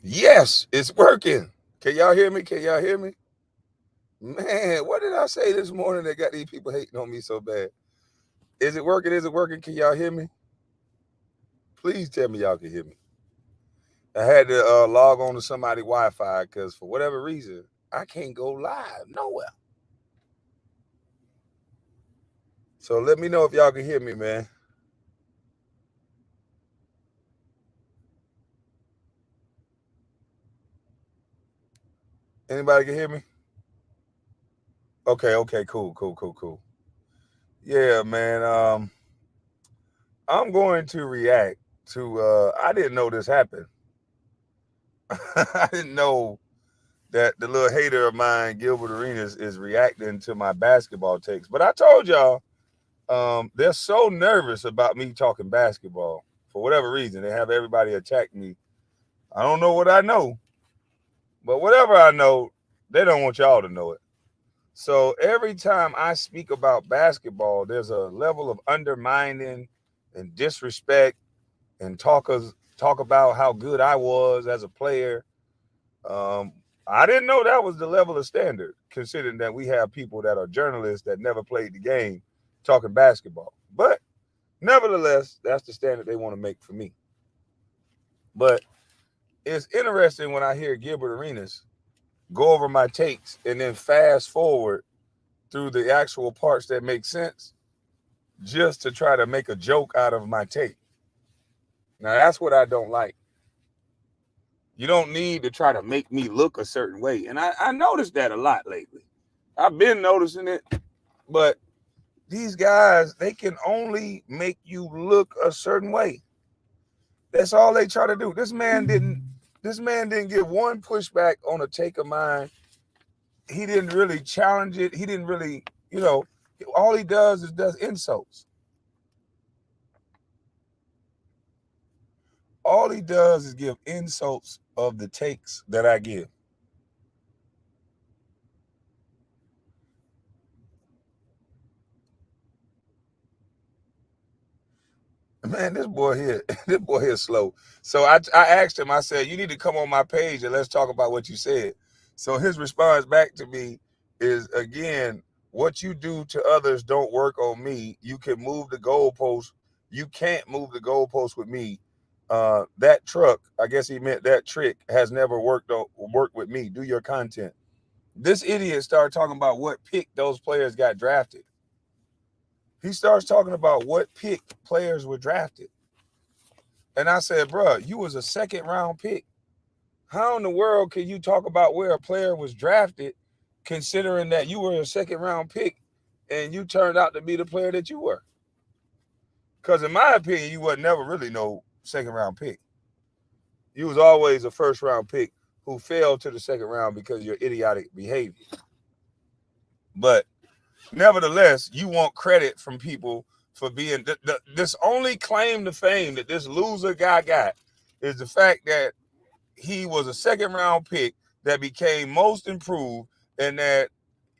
Yes, it's working. Can y'all hear me? Can y'all hear me? Man, what did I say this morning that got these people hating on me so bad? Is it working? Is it working? Can y'all hear me? Please tell me y'all can hear me. I had to log on to somebody's Wi-Fi because for whatever reason, I can't go live nowhere. So let me know if y'all can hear me, man. Anybody can hear me? Okay, okay, cool, cool, cool, cool. Yeah, man. I'm going to react to I didn't know this happened. I didn't know that the little hater of mine, Gilbert Arenas, is reacting to my basketball takes. But I told y'all, they're so nervous about me talking basketball for whatever reason. They have everybody attack me. I don't know what I know, but whatever I know, they don't want y'all to know it. So every time I speak about basketball, there's a level of undermining and disrespect and talk about how good I was as a player. Um, I didn't know that was the level of standard, considering that we have people that are journalists that never played the game talking basketball. But nevertheless, that's the standard they want to make for me. But it's interesting when I hear Gilbert Arenas go over my takes and then fast forward through the actual parts that make sense just to try to make a joke out of my take. Now, that's what I don't like. You don't need to try to make me look a certain way. And I noticed that a lot lately. I've been noticing it, but these guys, they can only make you look a certain way. That's all they try to do. This man didn't get one pushback on a take of mine. He didn't really challenge it. He didn't really, you know, all he does is does insults. All he does is give insults of the takes that I give. Man, this boy here, this boy here slow. So I asked him, I said, you need to come on my page and let's talk about what you said. So his response back to me is again, what you do to others don't work on me. You can move the goalpost. You can't move the goalpost with me. That truck, I guess he meant that trick, has never worked with me. Do your content. This idiot started talking about what pick those players got drafted. He starts talking about what pick players were drafted. And I said, bro, you was a second round pick. How in the world can you talk about where a player was drafted, considering that you were a second round pick and you turned out to be the player that you were? Because in my opinion, you was never really no second round pick. You was always a first round pick who fell to the second round because of your idiotic behavior. But nevertheless, you want credit from people for being this only claim to fame that this loser guy got is the fact that he was a second round pick that became most improved and that,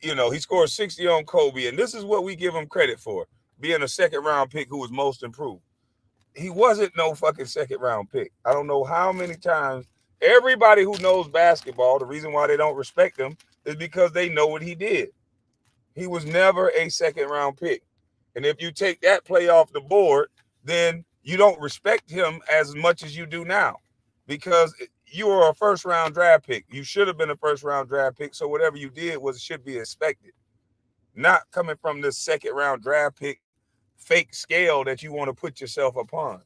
he scored 60 on Kobe. And this is what we give him credit for, being a second round pick who was most improved. He wasn't no fucking second round pick. I don't know how many times everybody who knows basketball, the reason why they don't respect him is because they know what he did. He was never a second round pick. And if you take that play off the board, then you don't respect him as much as you do now because you were a first round draft pick. You should have been a first round draft pick. So whatever you did should be expected, not coming from this second round draft pick fake scale that you want to put yourself upon.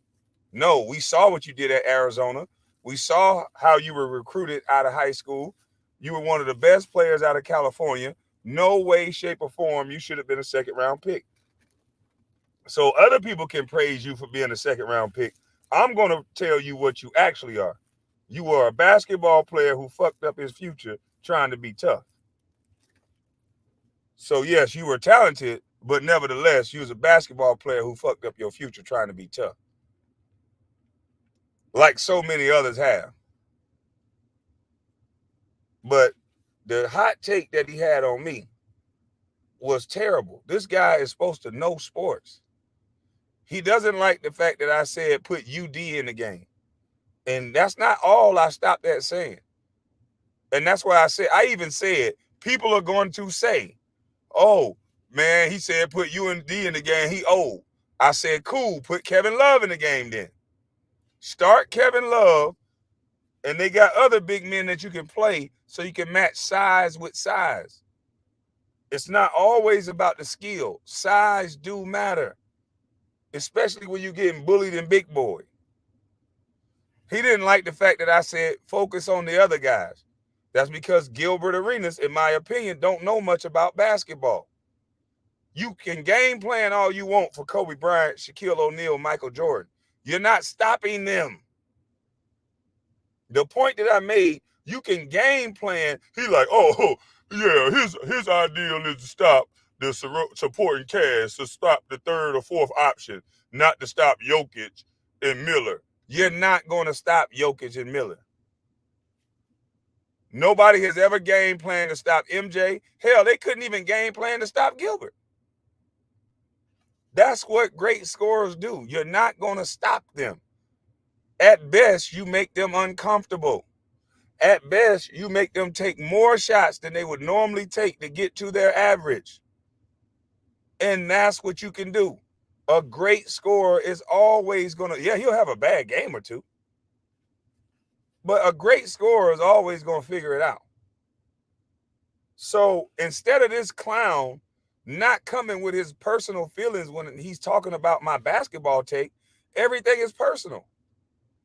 No, we saw what you did at Arizona. We saw how you were recruited out of high school. You were one of the best players out of California. No way, shape, or form you should have been a second round pick. So other people can praise you for being a second round pick. I'm going to tell you what you actually are. You were a basketball player who fucked up his future trying to be tough. So yes, you were talented, but nevertheless, you was a basketball player who fucked up your future trying to be tough. Like so many others have. But the hot take that he had on me was terrible. This guy is supposed to know sports. He doesn't like the fact that I said put UD in the game. And that's not all I stopped at saying. And that's why I even said, people are going to say, oh, man, he said put UND in the game, he old. I said, cool, put Kevin Love in the game then. Start Kevin Love, and they got other big men that you can play so you can match size with size. It's not always about the skill. Size do matter, especially when you're getting bullied in big boy. He didn't like the fact that I said focus on the other guys. That's because Gilbert Arenas, in my opinion, don't know much about basketball. You can game plan all you want for Kobe Bryant, Shaquille O'Neal, Michael Jordan. You're not stopping them. The point that I made, you can game plan. He like, oh, yeah, his ideal is to stop the supporting cast, to stop the third or fourth option, not to stop Jokic and Miller. You're not going to stop Jokic and Miller. Nobody has ever game planned to stop MJ. Hell, they couldn't even game plan to stop Gilbert. That's what great scorers do. You're not going to stop them. At best, you make them uncomfortable. At best, you make them take more shots than they would normally take to get to their average. And that's what you can do. A great scorer is always going to, yeah, he'll have a bad game or two. But a great scorer is always going to figure it out. So instead of this clown not coming with his personal feelings when he's talking about my basketball take, everything is personal.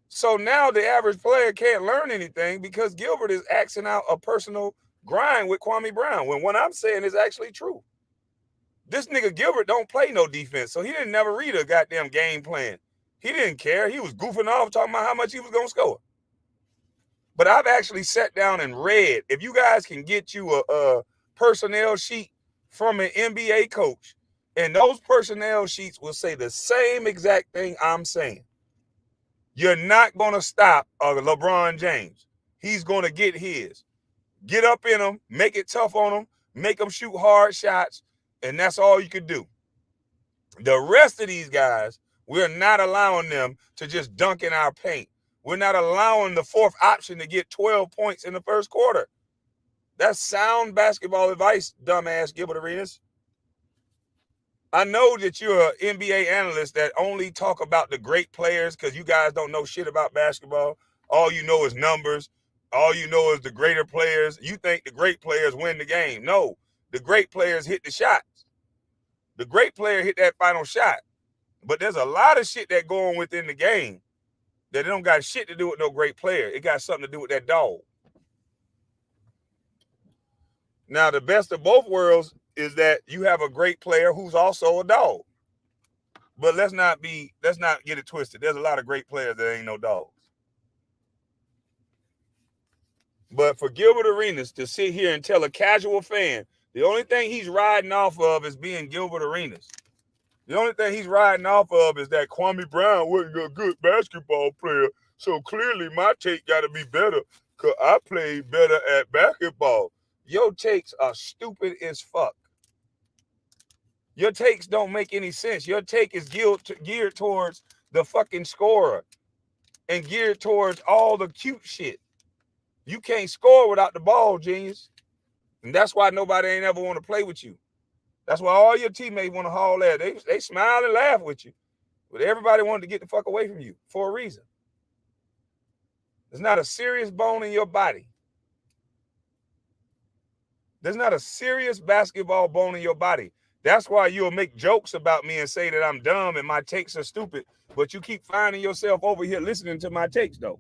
So now the average player can't learn anything because Gilbert is acting out a personal grind with Kwame Brown, when what I'm saying is actually true. This nigga Gilbert don't play no defense, so he didn't never read a goddamn game plan. He didn't care. He was goofing off talking about how much he was going to score. But I've actually sat down and read. If you guys can get you a personnel sheet from an NBA coach, and those personnel sheets will say the same exact thing I'm saying. You're not going to stop LeBron James. He's going to get his. Get up in him, make it tough on him, make him shoot hard shots, and that's all you can do. The rest of these guys, we're not allowing them to just dunk in our paint. We're not allowing the fourth option to get 12 points in the first quarter. That's sound basketball advice, dumbass Gilbert Arenas. I know that you're an NBA analyst that only talk about the great players because you guys don't know shit about basketball. All you know is numbers. All you know is the greater players. You think the great players win the game. No, the great players hit the shots. The great player hit that final shot. But there's a lot of shit that go on within the game that it don't got shit to do with no great player. It got something to do with that dog. Now, the best of both worlds is that you have a great player who's also a dog. But let's not get it twisted. There's a lot of great players that ain't no dogs. But for Gilbert Arenas to sit here and tell a casual fan, the only thing he's riding off of is being Gilbert Arenas. The only thing he's riding off of is that Kwame Brown wasn't a good basketball player, so clearly my take got to be better because I played better at basketball. Your takes are stupid as fuck. Your takes don't make any sense. Your take is geared towards the fucking scorer and geared towards all the cute shit. You can't score without the ball, genius. And that's why nobody ain't ever want to play with you. That's why all your teammates want to haul at. They smile and laugh with you. But everybody wanted to get the fuck away from you for a reason. There's not a serious bone in your body. There's not a serious basketball bone in your body. That's why you'll make jokes about me and say that I'm dumb and my takes are stupid. But you keep finding yourself over here listening to my takes, though.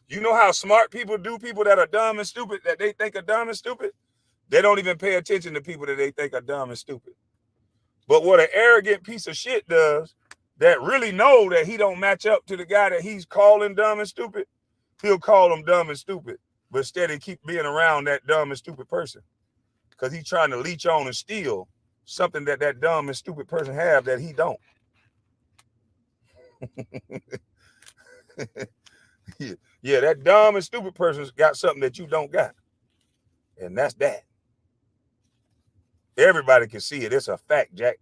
You know how smart people do people that are dumb and stupid, that they think are dumb and stupid? They don't even pay attention to people that they think are dumb and stupid. But what an arrogant piece of shit does that really know that he don't match up to the guy that he's calling dumb and stupid, he'll call him dumb and stupid, but instead he keep being around that dumb and stupid person because he's trying to leech on and steal something that dumb and stupid person have that he don't. Yeah, that dumb and stupid person's got something that you don't got. And that's that. Everybody can see it. It's a fact, Jack.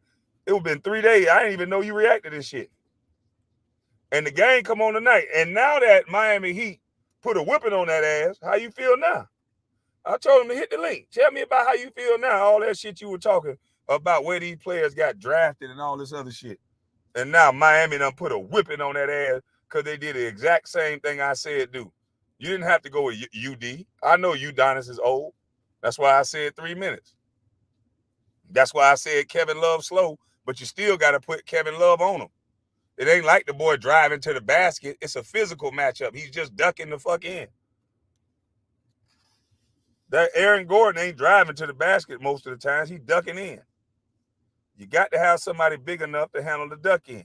It would have been 3 days. I didn't even know you reacted to this shit. And the game come on tonight. And now that Miami Heat put a whipping on that ass, how you feel now? I told him to hit the link. Tell me about how you feel now. All that shit you were talking about, where these players got drafted and all this other shit. And now Miami done put a whipping on that ass because they did the exact same thing I said do. You didn't have to go with UD. I know Udonis is old. That's why I said 3 minutes. That's why I said Kevin Love slow, but you still got to put Kevin Love on him. It ain't like the boy driving to the basket. It's a physical matchup. He's just ducking the fuck in. That Aaron Gordon ain't driving to the basket most of the times. He's ducking in. You got to have somebody big enough to handle the duck in.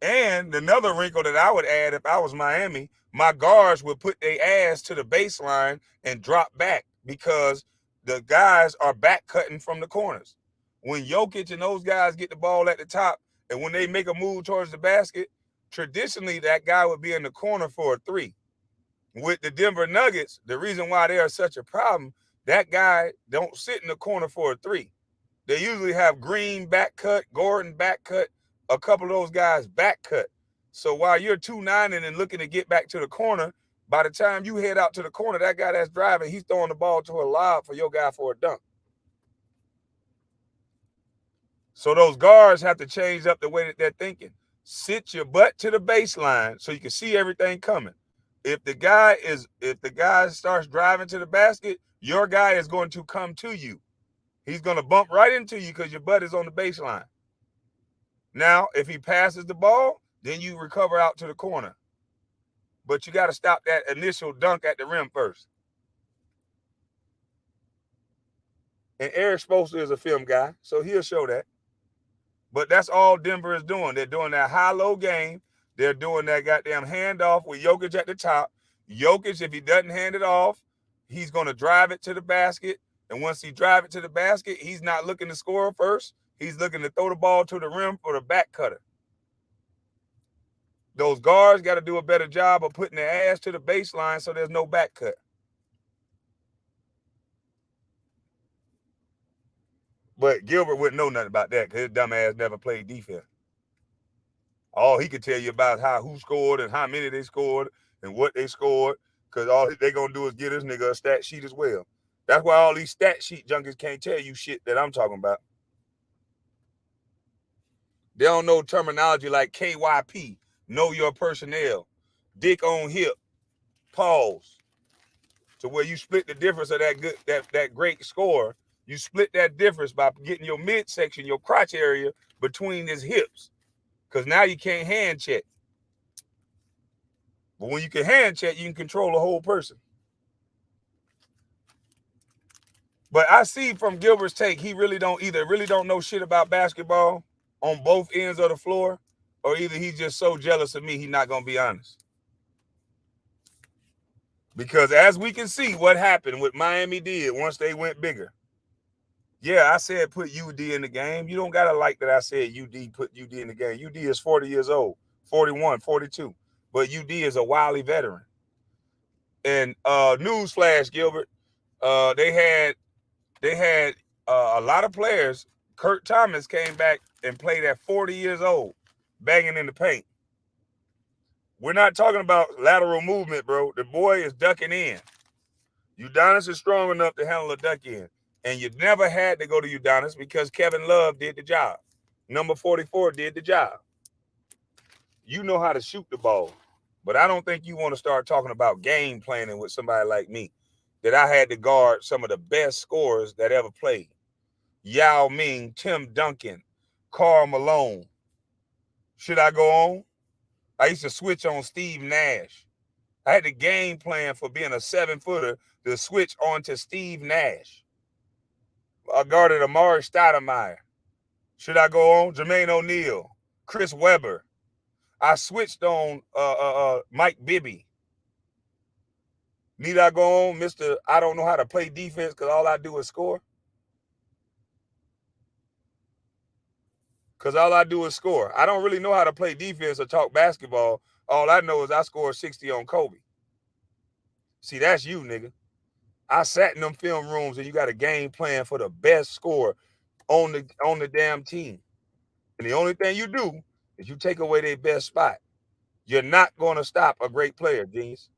And another wrinkle that I would add if I was Miami, my guards would put their ass to the baseline and drop back because the guys are back cutting from the corners. When Jokic and those guys get the ball at the top, and when they make a move towards the basket, traditionally that guy would be in the corner for a three. With the Denver Nuggets, the reason why they are such a problem, that guy don't sit in the corner for a three. They usually have Green back cut, Gordon back cut, a couple of those guys back cut. So while you're 2-9 and looking to get back to the corner, by the time you head out to the corner, that guy that's driving, he's throwing the ball to a lob for your guy for a dunk. So those guards have to change up the way that they're thinking. Sit your butt to the baseline so you can see everything coming. If the guy starts driving to the basket, your guy is going to come to you. He's going to bump right into you because your butt is on the baseline. Now, if he passes the ball, then you recover out to the corner. But you got to stop that initial dunk at the rim first. And Eric Spoelstra is a film guy, so he'll show that. But that's all Denver is doing. They're doing that high-low game. They're doing that goddamn handoff with Jokic at the top. Jokic, if he doesn't hand it off, he's going to drive it to the basket. And once he drives it to the basket, he's not looking to score first. He's looking to throw the ball to the rim for the back cutter. Those guards got to do a better job of putting their ass to the baseline so there's no back cut. But Gilbert wouldn't know nothing about that because his dumb ass never played defense. All he could tell you about who scored and how many they scored and what they scored, because all they going to do is give this nigga a stat sheet as well. That's why all these stat sheet junkies can't tell you shit that I'm talking about. They don't know terminology like KYP, know your personnel, dick on hip, pause, to where you split the difference of that great score. You split that difference by getting your midsection, your crotch area between his hips. Because now you can't hand check. But when you can hand check, you can control the whole person. But I see from Gilbert's take, he really don't know shit about basketball on both ends of the floor, or either he's just so jealous of me, he's not going to be honest. Because as we can see what happened, what Miami did once they went bigger. Yeah, I said put UD in the game. You don't got to like that I said put UD in the game. UD is 40 years old, 41, 42. But UD is a wily veteran. And newsflash, Gilbert, they had a lot of players. Kurt Thomas came back and played at 40 years old, banging in the paint. We're not talking about lateral movement, bro. The boy is ducking in. Udonis is strong enough to handle a duck in. And you never had to go to Udonis because Kevin Love did the job. Number 44 did the job. You know how to shoot the ball. But I don't think you want to start talking about game planning with somebody like me, that I had to guard some of the best scorers that ever played. 𝐊𝐰𝐚𝐸, Tim Duncan, Karl Malone. Should I go on? I used to switch on Steve Nash. I had the game plan for being a 7-footer to switch on to Steve Nash. I guarded Amari Stoudemire. Should I go on? Jermaine O'Neal, Chris Webber. I switched on Mike Bibby. Need I go on, Mr. I don't know how to play defense because all I do is score? Because all I do is score. I don't really know how to play defense or talk basketball. All I know is I scored 60 on Kobe. See, that's you, nigga. I sat in them film rooms and you got a game plan for the best score on the damn team. And the only thing you do is you take away their best spot. You're not going to stop a great player, genius.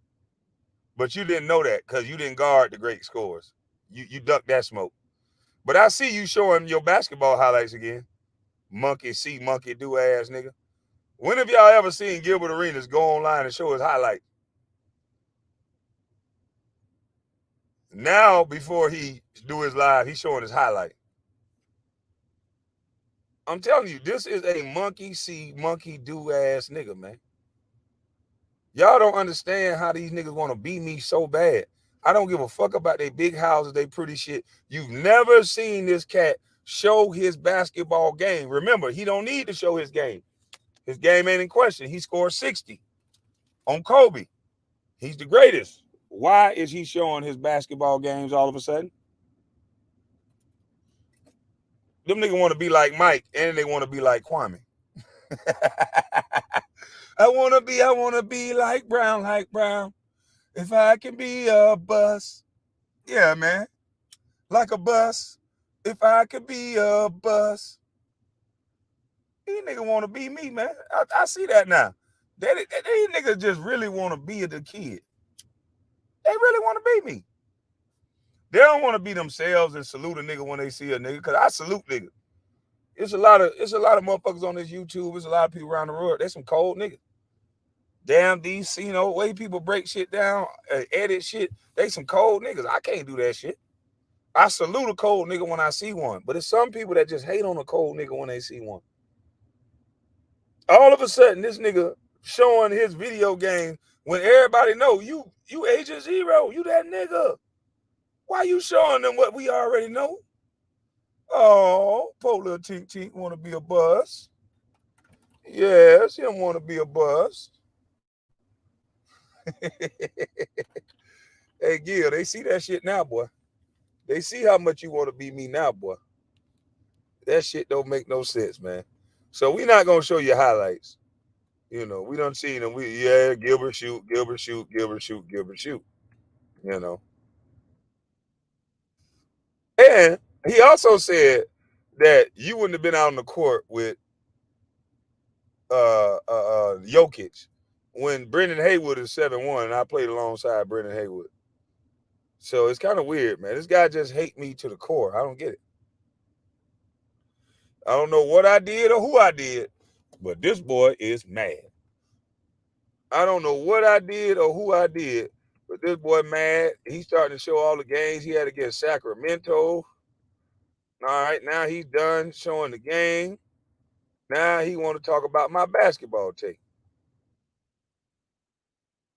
But you didn't know that because you didn't guard the great scores. You ducked that smoke. But I see you showing your basketball highlights again. Monkey see, monkey do ass nigga. When have y'all ever seen Gilbert Arenas go online and show his highlights? Now, before he do his live, he's showing his highlight. I'm telling you, this is a monkey see, monkey do ass nigga, man. Y'all don't understand how these niggas want to be me so bad. I don't give a fuck about their big houses, they pretty shit. You've never seen this cat show his basketball game. Remember, he don't need to show his game. His game ain't in question. He scored 60 on Kobe. He's the greatest. Why is he showing his basketball games all of a sudden? Them niggas want to be like Mike and they want to be like Kwame. I want to be like Brown. If I can be a bus. Yeah, man. Like a bus. If I could be a bus. These niggas want to be me, man. I see that now. These niggas just really want to be the kid. They really want to be me. They don't want to be themselves and salute a nigga when they see a nigga, because I salute niggas. It's a lot of motherfuckers on this YouTube. There's a lot of people around the world. There's some cold niggas. Damn, these, way people break shit down, edit shit. They some cold niggas. I can't do that shit. I salute a cold nigga when I see one, but it's some people that just hate on a cold nigga when they see one. All of a sudden, this nigga showing his video game when everybody know you Agent Zero, you that nigga. Why you showing them what we already know? Oh, poor little Tink want to be a bus. Yes, he don't want to be a bus. Hey, Gil, they see that shit now, boy. They see how much you want to be me now, boy. That shit don't make no sense, man. So we not going to show you highlights. We done seen them. Gilbert shoot. And he also said that you wouldn't have been out on the court with Jokic when Brendan Haywood is 7-1 and I played alongside Brendan Haywood. So it's kind of weird, man. This guy just hate me to the core. I don't get it. I don't know what I did or who I did, but this boy is mad. I don't know what I did or who I did, but this boy mad. He's starting to show all the games he had against Sacramento. All right, now he's done showing the game. Now he want to talk about my basketball tape.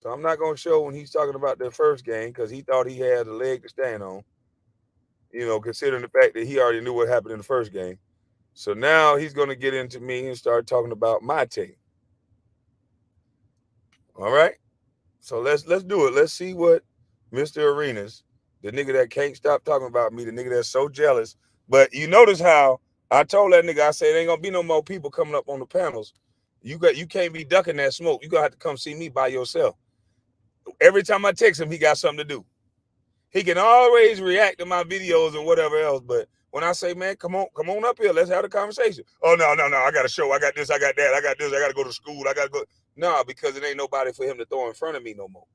So I'm not going to show when he's talking about the first game because he thought he had a leg to stand on, considering the fact that he already knew what happened in the first game. So now he's going to get into me and start talking about my tape. All right? So let's do it. Let's see what Mr. Arenas, the nigga that can't stop talking about me, the nigga that's so jealous. But you notice how I told that nigga, I said, ain't going to be no more people coming up on the panels. You can't be ducking that smoke. You going to have to come see me by yourself. Every time I text him, he got something to do. He can always react to my videos and whatever else, but when I say, man, come on up here, let's have a conversation. Oh, no, I got a show. I got this, I got that, I got this, I got to go to school, I got to go. No, because it ain't nobody for him to throw in front of me no more.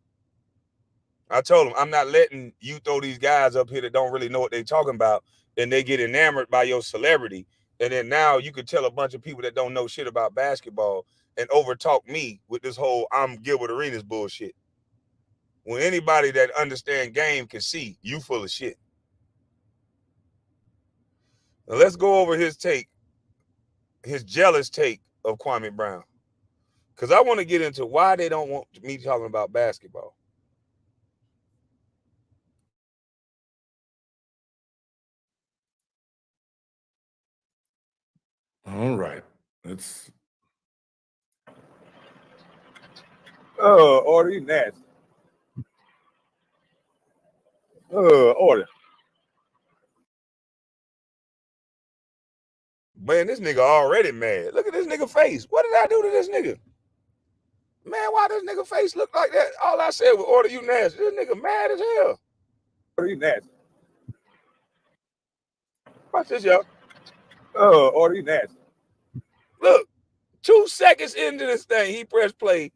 I told him, I'm not letting you throw these guys up here that don't really know what they talking about, and they get enamored by your celebrity, and then now you could tell a bunch of people that don't know shit about basketball and overtalk me with this whole I'm Gilbert Arenas bullshit. When anybody that understand game can see you full of shit. Now let's go over his jealous take of Kwame Brown. Because I want to get into why they don't want me talking about basketball. All right. Let's. Order, you nasty. Order. Man, this nigga already mad. Look at this nigga face. What did I do to this nigga? Man, why this nigga face look like that? All I said was order, you nasty. This nigga mad as hell. Order nasty. Watch this, y'all. Order nasty. Look, 2 seconds into this thing, he pressed play.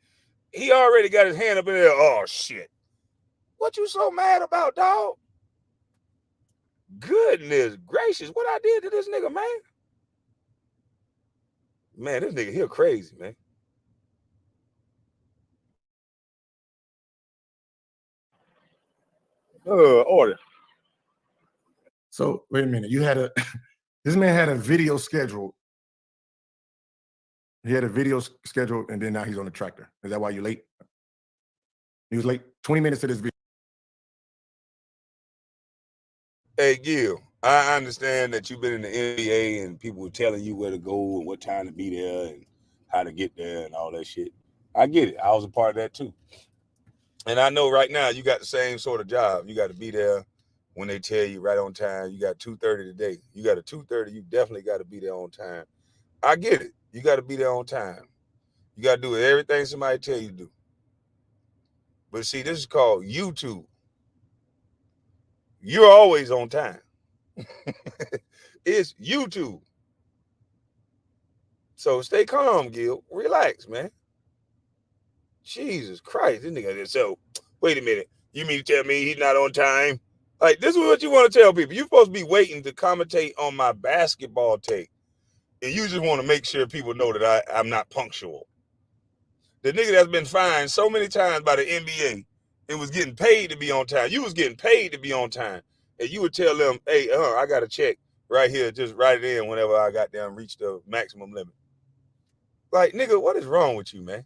He already got his hand up in there. Oh, shit. What you so mad about, dog? Goodness gracious. What I did to this nigga, man? Man, this nigga here crazy, man. Order. So wait a minute. You had a this man had a video scheduled. He had a video scheduled, and then now he's on the tractor. Is that why you're late? He was late 20 minutes to this video. Hey, Gil, I understand that you've been in the NBA and people were telling you where to go and what time to be there and how to get there and all that shit. I get it. I was a part of that too. And I know right now you got the same sort of job. You got to be there when they tell you right on time. You got 2:30 today. You got a 2:30. You definitely got to be there on time. I get it. You got to be there on time. You got to do everything somebody tell you to do. But see, this is called YouTube. You're always on time. It's YouTube. So stay calm, Gil. Relax, man. Jesus Christ. This nigga. So, wait a minute. You mean to tell me he's not on time? Like, this is what you want to tell people. You're supposed to be waiting to commentate on my basketball take. And you just want to make sure people know that I'm not punctual. The nigga that's been fined so many times by the NBA and was getting paid to be on time. You was getting paid to be on time. And you would tell them, hey, I got a check right here. Just write it in whenever I got down, reach the maximum limit. Like, nigga, what is wrong with you, man?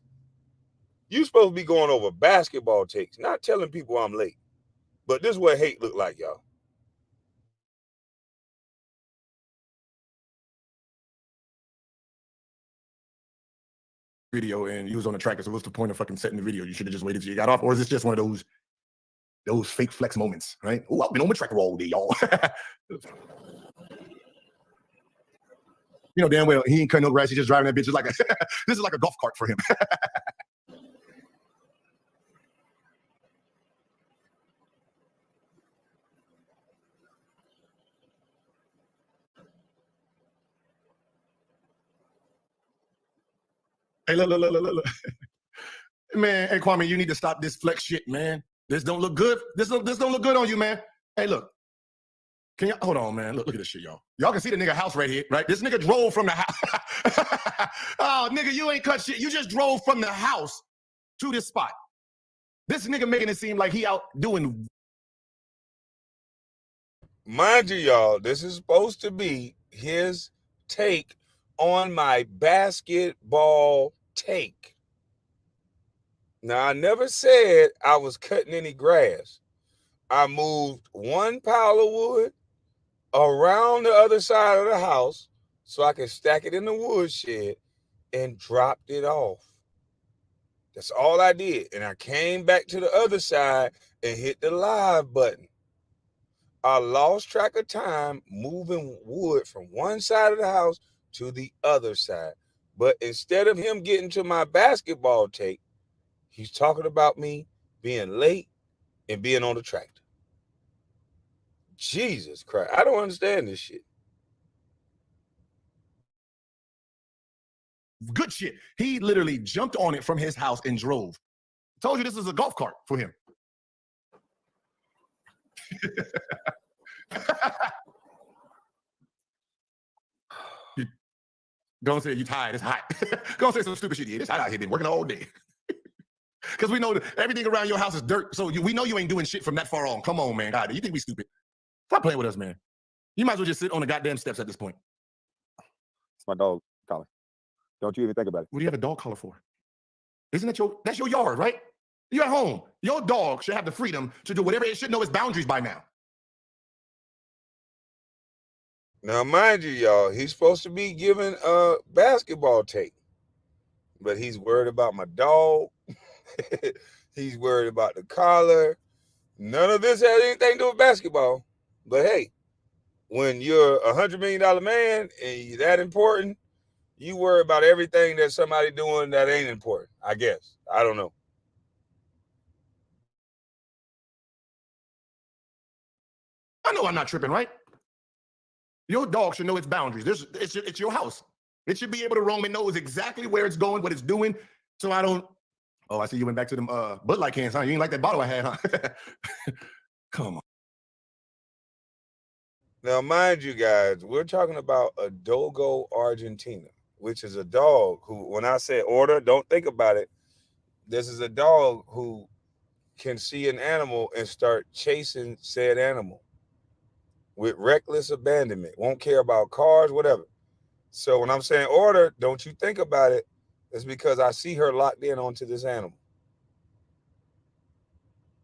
You supposed to be going over basketball takes, not telling people I'm late. But this is what hate look like, y'all. Video and you was on the tractor. So what's the point of fucking setting the video? You should have just waited till you got off. Or is this just one of those fake flex moments, right? Oh, I've been on my tractor all day, y'all. You know damn well he ain't cutting no grass. He's just driving that bitch. Just like this is like a golf cart for him. Hey, look. Man, hey, Kwame, you need to stop this flex shit, man. This don't look good. This don't look good on you, man. Hey, look. Can you hold on, man? Look at this shit, y'all. Y'all can see the nigga house right here, right? This nigga drove from the house. Oh, nigga, you ain't cut shit. You just drove from the house to this spot. This nigga making it seem like he out doing. Mind you, y'all, this is supposed to be his take on my basketball take. Now, I never said I was cutting any grass. I moved one pile of wood around the other side of the house so I could stack it in the woodshed and dropped it off. That's all I did. And I came back to the other side and hit the live button. I lost track of time moving wood from one side of the house to the other side. But instead of him getting to my basketball take, he's talking about me being late and being on the tractor. Jesus Christ. I don't understand this shit. Good shit. He literally jumped on it from his house and drove. Told you this is a golf cart for him. Don't say you tired. It's hot. Don't say some stupid shit. It's hot out here. Been working all day. Because we know that everything around your house is dirt. So we know you ain't doing shit from that far on. Come on, man. God, you think we stupid? Stop playing with us, man. You might as well just sit on the goddamn steps at this point. It's my dog collar. Don't you even think about it. What do you have a dog collar for? Isn't that that's your yard, right? You're at home. Your dog should have the freedom to do whatever. It should know its boundaries by now. Now, mind you, y'all, he's supposed to be giving a basketball take, but he's worried about my dog. He's worried about the collar. None of this has anything to do with basketball. But hey, when you're $100 million man and you're that important, you worry about everything that somebody doing that ain't important, I guess. I don't know. I know I'm not tripping, right? Your dog should know its boundaries. It's your house. It should be able to roam and knows exactly where it's going, what it's doing. So I don't. Oh, I see you went back to them Bustlife cans, huh? You ain't like that bottle I had, huh? Come on. Now, mind you guys, we're talking about a Dogo Argentina, which is a dog who, when I say order, don't think about it. This is a dog who can see an animal and start chasing said animal with reckless abandonment. Won't care about cars, whatever. So when I'm saying order, don't you think about it. It's because I see her locked in onto this animal.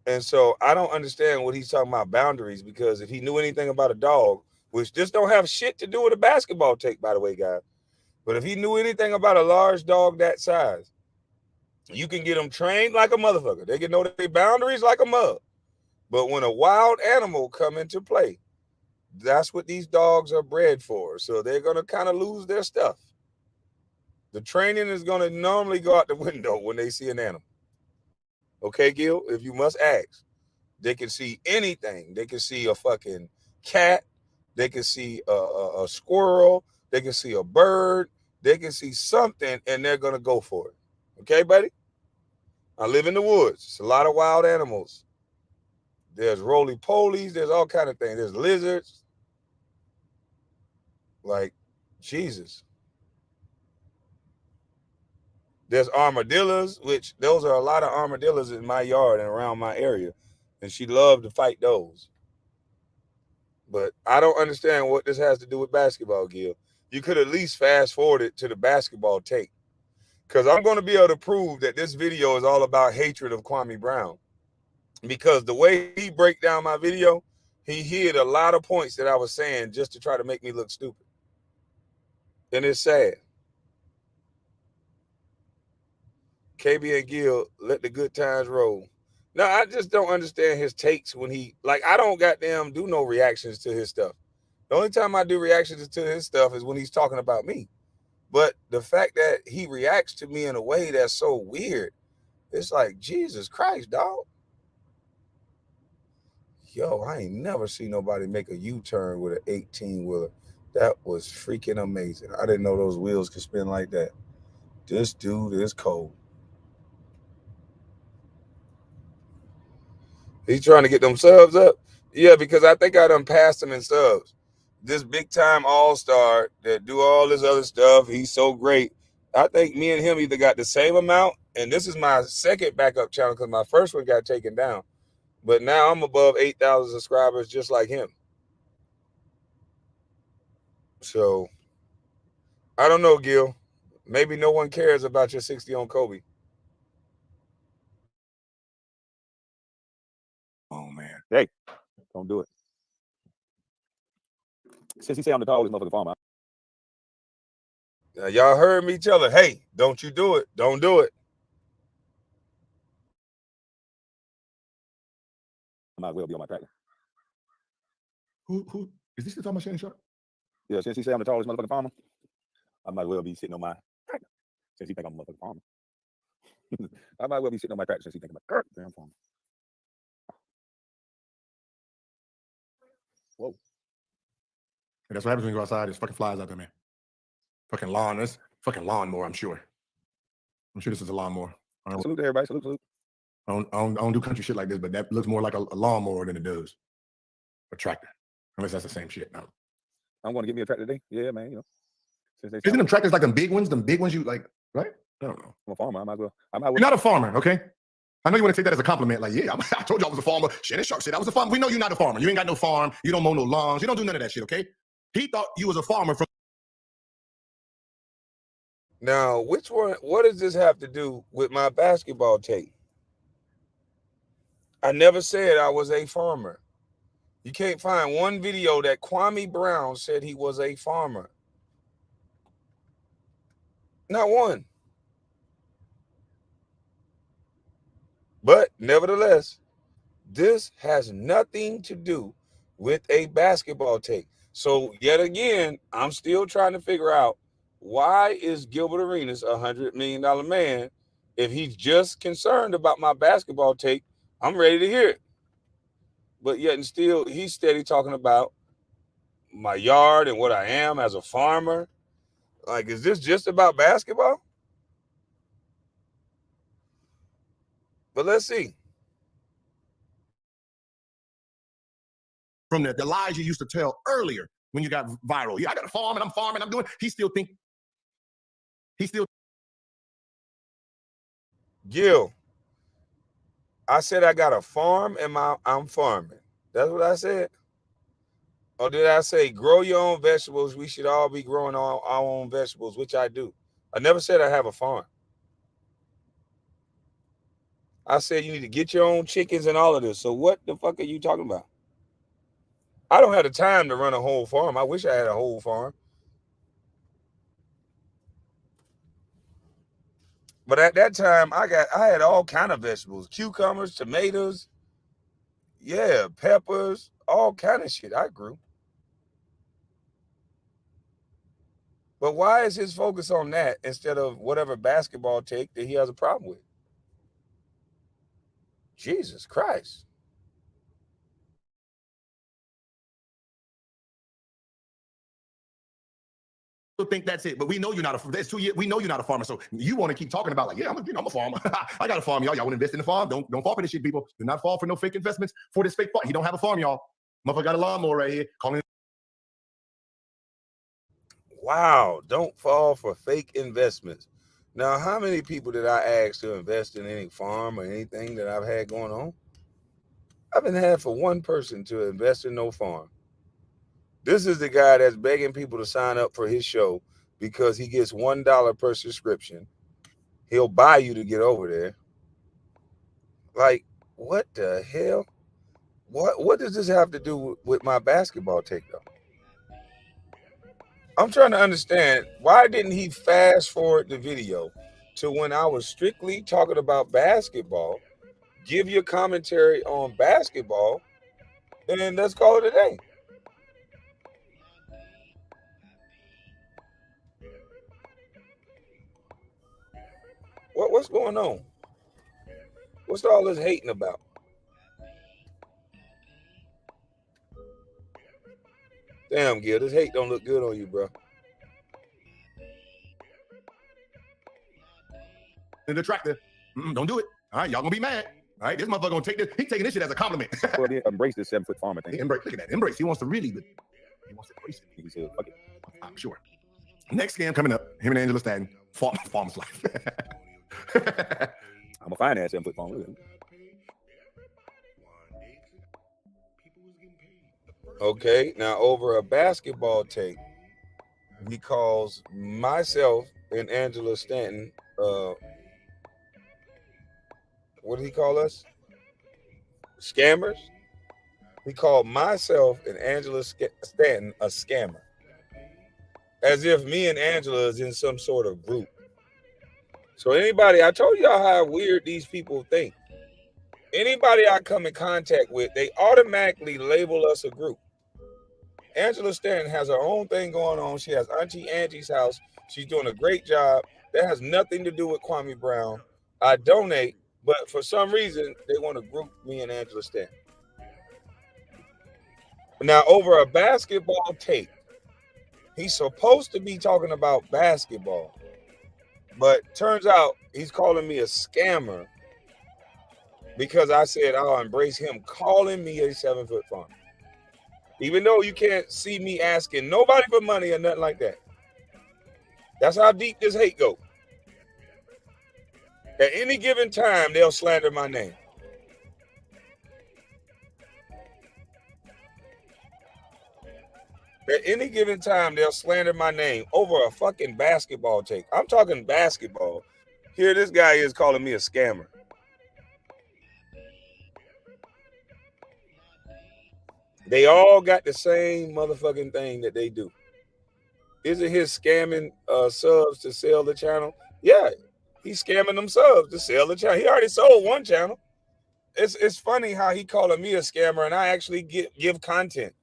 And so I don't understand what he's talking about boundaries, because if he knew anything about a dog, which this don't have shit to do with a basketball take, by the way, guys. But if he knew anything about a large dog that size, you can get them trained like a motherfucker. They can know their boundaries like a mug. But when a wild animal come into play, that's what these dogs are bred for. So they're going to kind of lose their stuff. The training is going to normally go out the window when they see an animal. Okay, Gil, if you must ask, they can see anything. They can see a fucking cat. They can see a squirrel. They can see a bird. They can see something, and they're going to go for it. Okay, buddy? I live in the woods. It's a lot of wild animals. There's roly-polies. There's all kind of things. There's lizards. Like, Jesus. There's armadillos, which those are a lot of armadillos in my yard and around my area. And she loved to fight those. But I don't understand what this has to do with basketball, Gil. You could at least fast forward it to the basketball take. Because I'm going to be able to prove that this video is all about hatred of Kwame Brown. Because the way he break down my video, he hid a lot of points that I was saying just to try to make me look stupid. And it's sad. KB and Gil, let the good times roll. No, I just don't understand his takes when he, like, I don't goddamn do no reactions to his stuff. The only time I do reactions to his stuff is when he's talking about me. But the fact that he reacts to me in a way that's so weird, it's like, Jesus Christ, dog. Yo, I ain't never seen nobody make a U-turn with an 18-wheeler. That was freaking amazing. I didn't know those wheels could spin like that. This dude is cold. He's trying to get them subs up. Yeah, because I think I done passed him in subs. This big time all-star that do all this other stuff, he's so great. I think me and him either got the same amount, and this is my second backup channel because my first one got taken down. But now I'm above 8,000 subscribers just like him. So, I don't know, Gil. Maybe no one cares about your 60 on Kobe. Oh, man. Hey, don't do it. Since he say I'm the tallest motherfucking farmer, Now, y'all heard me tell her, hey, don't you do it. Don't do it. I might as well be on my tractor. Who is this the talking about Shannon Sharp? Yeah, since he say I'm the tallest motherfucking farmer, I might as well be sitting on my tractor. Since he think I'm a motherfucking farmer. I might as well be sitting on my tractor since he think I'm a damn farmer. Whoa. And that's what happens when you go outside. There's fucking flies out there, man. Fucking lawn. That's fucking lawnmower, I'm sure. I'm sure this is a lawnmower. Salute to everybody. Salute. I don't do country shit like this, but that looks more like a lawnmower than it does a tractor. Unless that's the same shit. No. I'm going to get me a tractor today. Yeah, man. You know, since they isn't them tractors like them big ones? Them big ones you like, right? I don't know. I'm a farmer. I might as well. You're not a farmer, okay? I know you want to take that as a compliment. Like, yeah, I told you I was a farmer. Shannon Sharp said I was a farmer. We know you're not a farmer. You ain't got no farm. You don't mow no lawns. You don't do none of that shit, okay? He thought you was a farmer from. Now, which one, what does this have to do with my basketball take? I never said I was a farmer. You can't find one video that Kwame Brown said he was a farmer. Not one. But nevertheless, this has nothing to do with a basketball take. So yet again, I'm still trying to figure out, why is Gilbert Arenas a $100 million man? If he's just concerned about my basketball take, I'm ready to hear it. but yet and still he's steady talking about my yard and what I am as a farmer. Like, is this just about basketball? But let's see. From the lies you used to tell earlier when you got viral. Yeah, I got a farm and I'm farming, I'm doing. He still. Gil, I said I got a farm and I'm farming. That's what I said. Or did I say grow your own vegetables? We should all be growing our own vegetables, which I do. I never said I have a farm. I said you need to get your own chickens and all of this. So what the fuck are you talking about? I don't have the time to run a whole farm. I wish I had a whole farm. But at that time, I had all kind of vegetables, cucumbers, tomatoes, yeah, peppers, all kind of shit I grew. But why is his focus on that instead of whatever basketball take that he has a problem with? Jesus Christ. Think that's it, but we know you're not a. That's 2 years. We know you're not a farmer, so you want to keep talking about like, yeah, I'm a farmer. I got a farm, y'all. Y'all want to invest in the farm? Don't fall for this shit, people. Do not fall for no fake investments for this fake farm. He don't have a farm, y'all. Motherfucker got a lawnmower right here. Calling. Wow, don't fall for fake investments. Now, how many people did I ask to invest in any farm or anything that I've had going on? I've been had for one person to invest in no farm. This is the guy that's begging people to sign up for his show because he gets $1 per subscription. He'll buy you to get over there. Like, what the hell? What does this have to do with my basketball take, though? I'm trying to understand, why didn't he fast forward the video to when I was strictly talking about basketball, give your commentary on basketball, and then let's call it a day? What's going on? What's all this hating about? Damn, Gil, this hate don't look good on you, bro. The tractor. Don't do it. All right, y'all gonna be mad. All right, this motherfucker gonna take this. He's taking this shit as a compliment. Well, he embrace this 7-foot farmer thing. Embrace. Look at that. Embrace. He wants to really, but he wants to embrace it. He said, fuck it. I'm sure. Next scam coming up. Him and Angela Stanton. Farmer's life. I'm a fine ass 7-foot farmer. Okay, now over a basketball take, he calls myself and Angela Stanton, what did he call us? Scammers? He called myself and Angela Stanton a scammer. As if me and Angela is in some sort of group. So anybody, I told y'all how weird these people think. Anybody I come in contact with, they automatically label us a group. Angela Stanton has her own thing going on. She has Auntie Angie's house. She's doing a great job. That has nothing to do with Kwame Brown. I donate, but for some reason, they want to group me and Angela Stanton. Now, over a basketball take, he's supposed to be talking about basketball, but turns out he's calling me a scammer because I said I'll embrace him calling me a 7-foot farmer. Even though you can't see me asking nobody for money or nothing like that. That's how deep this hate goes. At any given time, they'll slander my name. At any given time, they'll slander my name over a fucking basketball take. I'm talking basketball. Here this guy is calling me a scammer. They all got the same motherfucking thing that they do. Is it his scamming subs to sell the channel? Yeah, he's scamming them subs to sell the channel. He already sold one channel. It's funny how he calling me a scammer and I actually give content.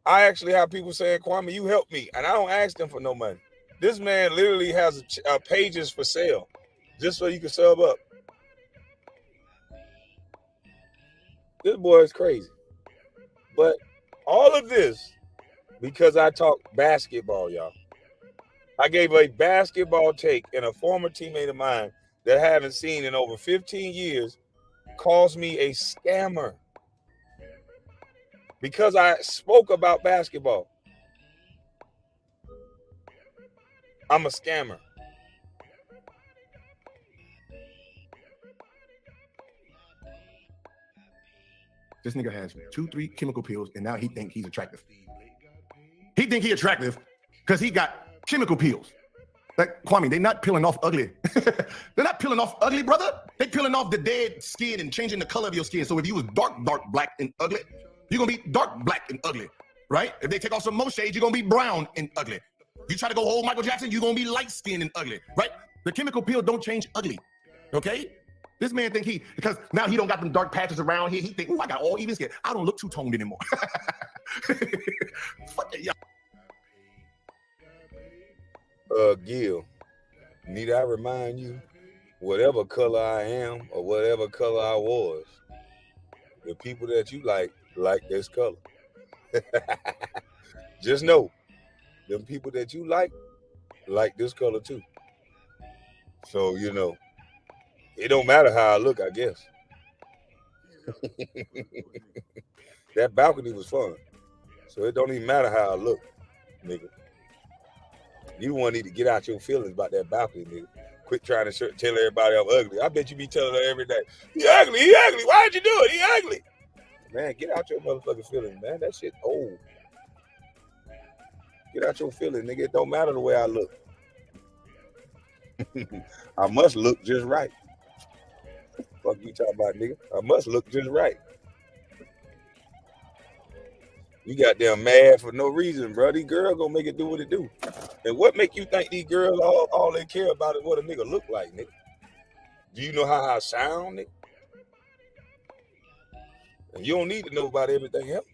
I actually have people saying, Kwame, you help me. And I don't ask them for no money. This man literally has pages for sale just so you can sub up. This boy is crazy. But all of this because I talk basketball, y'all. I gave a basketball take, and a former teammate of mine that I haven't seen in over 15 years calls me a scammer because I spoke about basketball. I'm a scammer. This nigga has 2-3 chemical pills, and now he think he's attractive. He think he attractive because he got chemical pills. Like, Kwame, they're not peeling off ugly. They're not peeling off ugly, brother. They're peeling off the dead skin and changing the color of your skin. So if you was dark black and ugly, you're gonna be dark black and ugly, right? If they take off some more shades, you're gonna be brown and ugly. You try to go old Michael Jackson, you're gonna be light skinned and ugly, right? The chemical pill don't change ugly, okay? This man think because now he don't got them dark patches around here. He think, oh, I got all even skin. I don't look two-toned anymore. Fuck it, y'all. Gil, need I remind you, whatever color I am or whatever color I was, the people that you like this color. Just know, them people that you like this color too. So, you know, it don't matter how I look, I guess. That balcony was fun. So it don't even matter how I look, nigga. You want need to get out your feelings about that balcony, nigga. Quit trying to tell everybody I'm ugly. I bet you be telling her every day, he ugly, he ugly. Why'd you do it? He ugly. Man, get out your motherfucking feelings, man. That shit old. Get out your feelings, nigga. It don't matter the way I look. I must look just right. Fuck you talking about, nigga. I must look just right. You goddamn mad for no reason, bro. These girls gonna make it do what it do. And what make you think these girls all they care about is what a nigga look like, nigga? Do you know how I sound, nigga? And you don't need to know about everything else.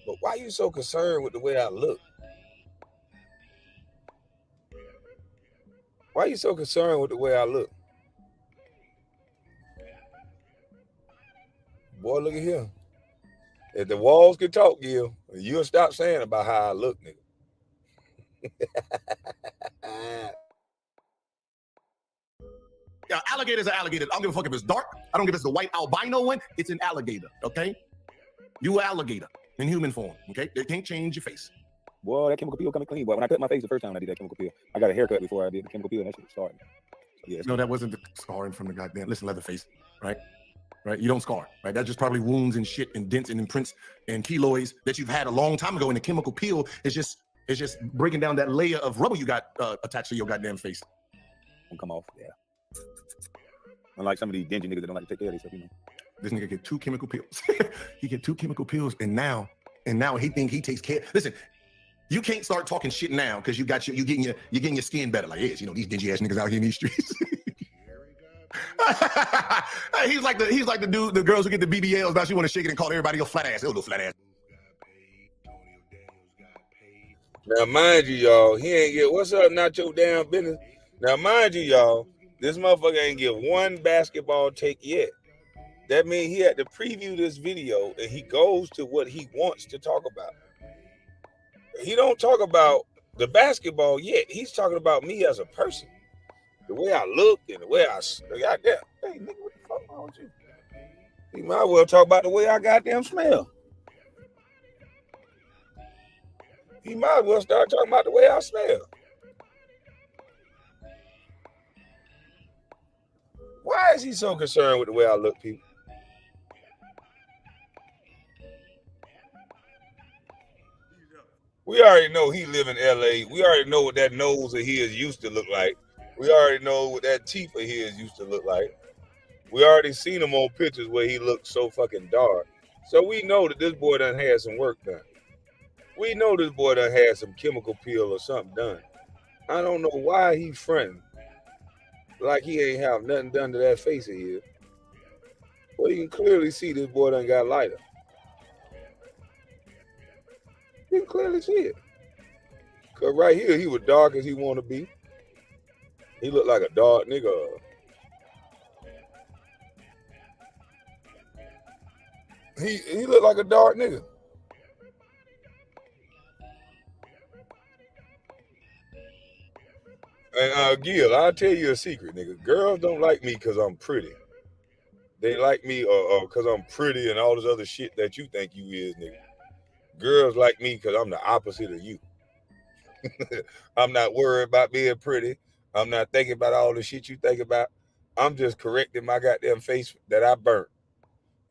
But why you so concerned with the way I look? Why you so concerned with the way I look? Boy, look at here. If the walls could talk, Gil, you'll stop saying about how I look, nigga. Yeah, alligators are alligators. I don't give a fuck if it's dark. I don't give a fuck if it's the white albino one. It's an alligator, okay? You an alligator in human form, okay? They can't change your face. Boy, that chemical peel coming clean. Boy, when I cut my face the first time I did that chemical peel, I got a haircut before I did the chemical peel, and that shit started. Yeah, no, that wasn't the scarring from the goddamn. Listen, Leatherface, right? Right? You don't scar, right? That's just probably wounds and shit and dents and imprints and keloids that you've had a long time ago. And the chemical peel is just breaking down that layer of rubber you got attached to your goddamn face. Won't come off, yeah. Unlike some of these dingy niggas that don't like to take care of themselves, you know. This nigga get 2 chemical pills. He get 2 chemical pills, and now he think he takes care. Listen, you can't start talking shit now because you getting your skin better. Like, yes, you know, these dingy ass niggas out here in these streets. he's like the dude, the girls who get the BBLs. Now she want to shake it and call everybody a flat ass. Oh, little flat ass. Now, mind you, y'all, he ain't get what's up, not your damn business. Now, mind you, y'all, this motherfucker ain't get one basketball take yet. That means he had to preview this video and he goes to what he wants to talk about. He don't talk about the basketball yet. He's talking about me as a person. The way I look and the way I goddamn. Hey, nigga, what the fuck wrong with you? He might as well talk about the way I goddamn smell. He might as well start talking about the way I smell. Why is he so concerned with the way I look, people? We already know he live in LA. We already know what that nose of his used to look like. We already know what that teeth of his used to look like. We already seen him on pictures where he looked so fucking dark. So we know that this boy done had some work done. We know this boy done had some chemical peel or something done. I don't know why he fronting like he ain't have nothing done to that face of his. But you can clearly see this boy done got lighter. You can clearly see it. Cause right here, he was dark as he want to be. He looked like a dark nigga. He look like a dark nigga. And Gil, I'll tell you a secret, nigga. Girls don't like me because I'm pretty. They like me because I'm pretty and all this other shit that you think you is, nigga. Girls like me because I'm the opposite of you. I'm not worried about being pretty. I'm not thinking about all the shit you think about. I'm just correcting my goddamn face that I burnt.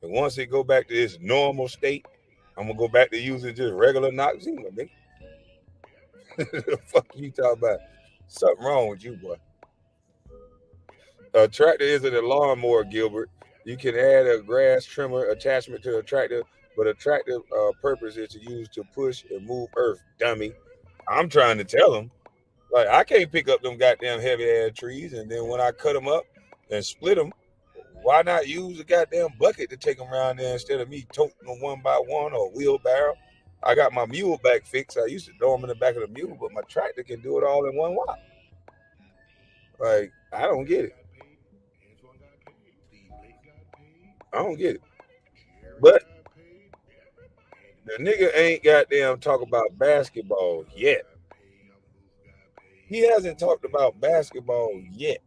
And once it go back to its normal state, I'm gonna go back to using just regular Noxzema, nigga. The fuck you talking about? Something wrong with you, boy. A tractor isn't a lawnmower, Gilbert. You can add a grass trimmer attachment to a tractor, but a tractor purpose is to use to push and move earth, dummy. I'm trying to tell them, like, I can't pick up them goddamn heavy ass trees, and then when I cut them up and split them, why not use a goddamn bucket to take them around there instead of me toting them one by one or wheelbarrow? I got my mule back fixed. I used to throw them in the back of the mule, but my tractor can do it all in one while. Like, I don't get it. I don't get it. But the nigga ain't goddamn talk about basketball yet. He hasn't talked about basketball yet.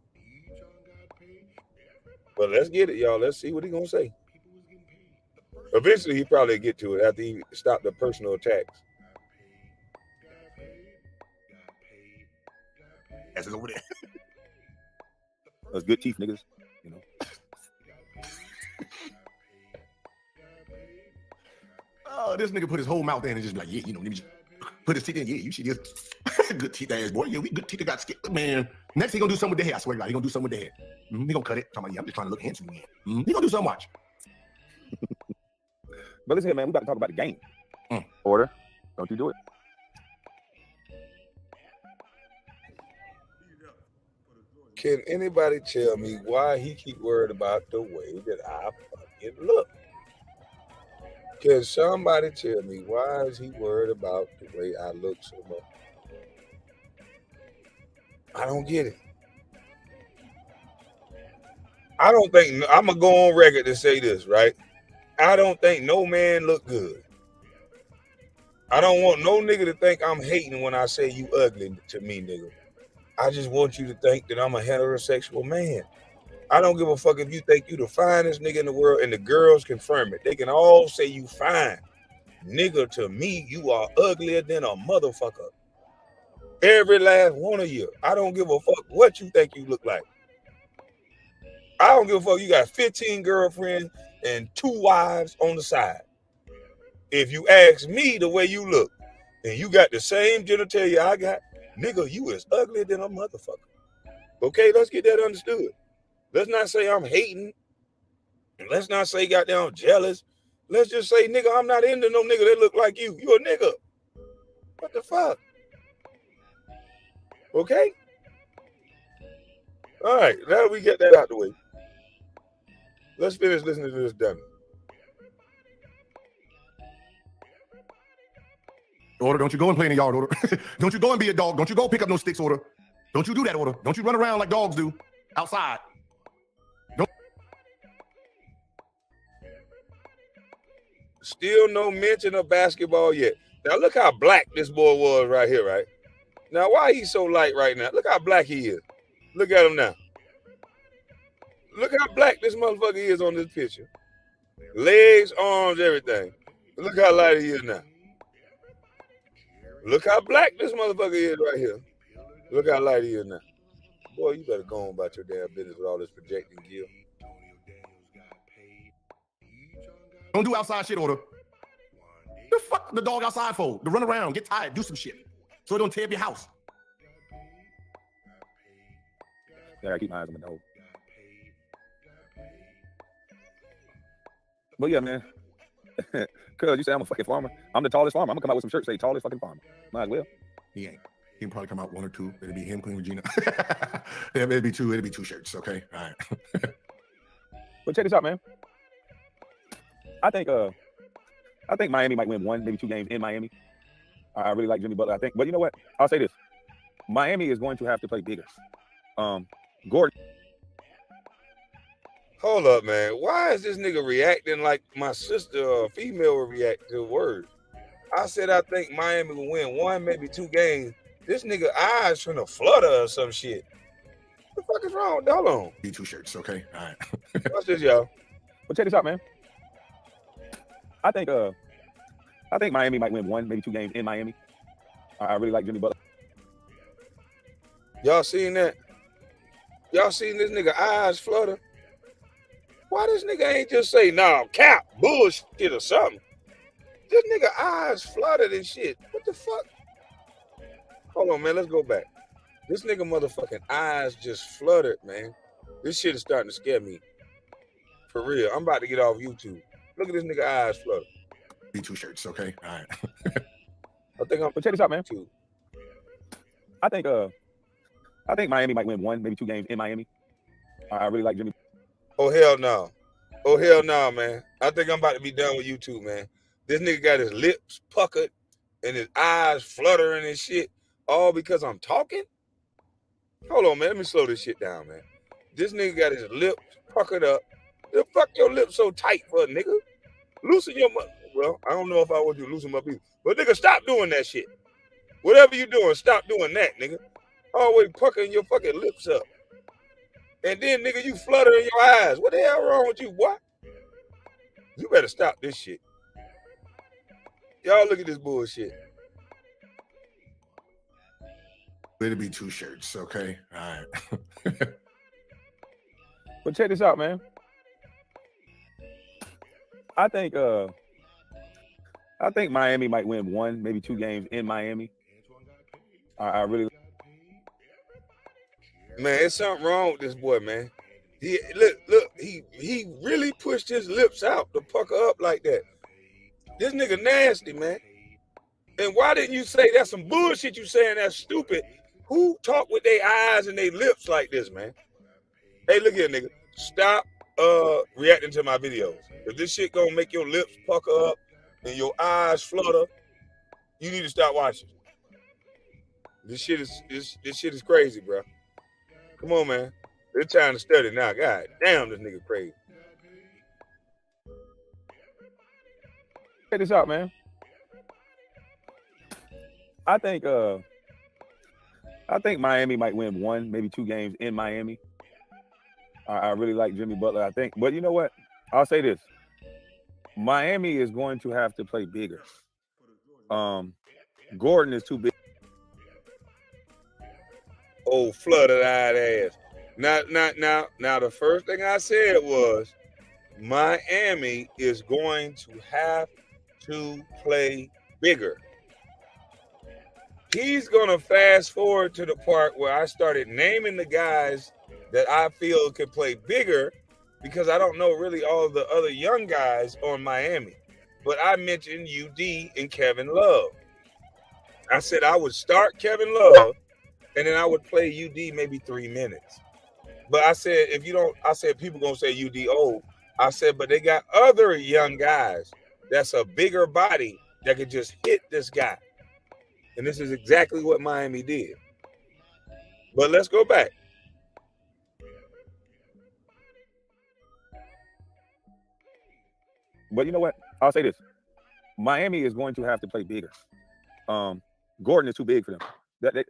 But let's get it, y'all. Let's see what he gonna say. Eventually, he probably get to it after he stopped the personal attacks. That's over there. Those good teeth, niggas. You know. Oh, this nigga put his whole mouth in and just be like, yeah, you know, let me just put his teeth in. Yeah, you see this good teeth ass boy. Yeah, we good teeth that got skin. Man, next he gonna do something with the hair. I swear to God, he gonna do something with the hair. He gonna cut it. Talking about, yeah, I'm just trying to look handsome again. He gonna do something. Watch. But listen here, man, we about to talk about the game. Order. Don't you do it. Can anybody tell me why he keep worried about the way that I fucking look? Can somebody tell me why is he worried about the way I look so much? I don't get it. I don't think, I'm gonna go on record to say this, right? I don't think no man look good. I don't want no nigga to think I'm hating when I say you ugly to me, nigga. I just want you to think that I'm a heterosexual man. I don't give a fuck if you think you the finest nigga in the world and the girls confirm it. They can all say you fine. Nigga, to me, you are uglier than a motherfucker. Every last one of you. I don't give a fuck what you think you look like. I don't give a fuck. You got 15 girlfriends and 2 wives on the side. If you ask me the way you look and you got the same genitalia I got, nigga, you is uglier than a motherfucker. Okay, let's get that understood. Let's not say I'm hating. Let's not say goddamn jealous. Let's just say, nigga, I'm not into no nigga that look like you. You a nigga. What the fuck? Okay? All right, now we get that out the way. Let's finish listening to this dummy. Order, don't you go and play in the yard, Order. Don't you go and be a dog. Don't you go pick up no sticks, Order. Don't you do that, Order. Don't you run around like dogs do outside. Don't. Still no mention of basketball yet. Now look how black this boy was right here, right? Now why he so light right now? Look how black he is. Look at him now. Look how black this motherfucker is on this picture. Legs, arms, everything. Look how light he is now. Look how black this motherfucker is right here. Look how light he is now. Boy, you better go on about your damn business with all this projecting, Gil. Don't do outside shit, Order. The fuck the dog outside for? To run around, get tired, do some shit. So it don't tear up your house. Yeah, I keep my eyes on the dog. But yeah, man. Cuz you say I'm a fucking farmer. I'm the tallest farmer. I'm gonna come out with some shirts say tallest fucking farmer. Might as well. He ain't. He can probably come out 1 or 2. It'll be him, Queen Regina. Yeah, it'll be 2. It'll be 2 shirts. Okay. All right. But check this out, man. I think Miami might win 1, maybe 2 games in Miami. I really like Jimmy Butler, I think. But you know what? I'll say this. Miami is going to have to play bigger. Gordon. Hold up, man. Why is this nigga reacting like my sister or a female would react to words? I said I think Miami will win 1, maybe 2 games. This nigga eyes trying to flutter or some shit. What the fuck is wrong? Hold on. Be 2 shirts, okay? All right. Watch this, y'all. But check this out, man. I think Miami might win 1, maybe 2 games in Miami. I really like Jimmy Butler. Y'all seen that? Y'all seen this nigga eyes flutter? Why this nigga ain't just say, nah, cap, bullshit or something? This nigga eyes fluttered and shit. What the fuck? Hold on, man. Let's go back. This nigga motherfucking eyes just fluttered, man. This shit is starting to scare me. For real. I'm about to get off YouTube. Look at this nigga eyes flutter. Be 2 shirts, okay? All right. But check this out, man. Too. I think Miami might win 1, maybe 2 games in Miami. I really like Jimmy. Oh, hell no. Oh, hell no, man. I think I'm about to be done with YouTube, man. This nigga got his lips puckered and his eyes fluttering and shit, all because I'm talking? Hold on, man. Let me slow this shit down, man. This nigga got his lips puckered up. The fuck your lips so tight for a nigga? Loosen your well, I don't know if I want you to loosen them up either. But nigga, stop doing that shit. Whatever you doing, stop doing that, nigga. Always puckering your fucking lips up. And then, nigga, you fluttering your eyes. What the hell wrong with you, boy? You better stop this shit. Y'all look at this bullshit. It'll be 2 shirts, okay? All right. But check this out, man. I think Miami might win 1, maybe 2 games in Miami. I really. Man, there's something wrong with this boy, man. Look, he really pushed his lips out to pucker up like that. This nigga nasty, man. And why didn't you say that's some bullshit you saying that's stupid? Who talk with their eyes and their lips like this, man? Hey, look here, nigga. Stop reacting to my videos. If this shit gonna make your lips pucker up and your eyes flutter, you need to stop watching. This shit is crazy, bro. Come on, man. It's time to study now. God damn, this nigga crazy. Check this out, man. I think Miami might win 1, maybe 2 games in Miami. I really like Jimmy Butler, I think. But you know what? I'll say this. Miami is going to have to play bigger. Gordon is too big. Oh, flooded-eyed ass. Now, the first thing I said was Miami is going to have to play bigger. He's going to fast forward to the part where I started naming the guys that I feel can play bigger because I don't know really all the other young guys on Miami. But I mentioned UD and Kevin Love. I said I would start Kevin Love and then I would play UD maybe 3 minutes. But I said, I said people gonna say UD old. I said, but they got other young guys that's a bigger body that could just hit this guy. And this is exactly what Miami did. But let's go back. But you know what? I'll say this. Miami is going to have to play bigger. Gordon is too big for them.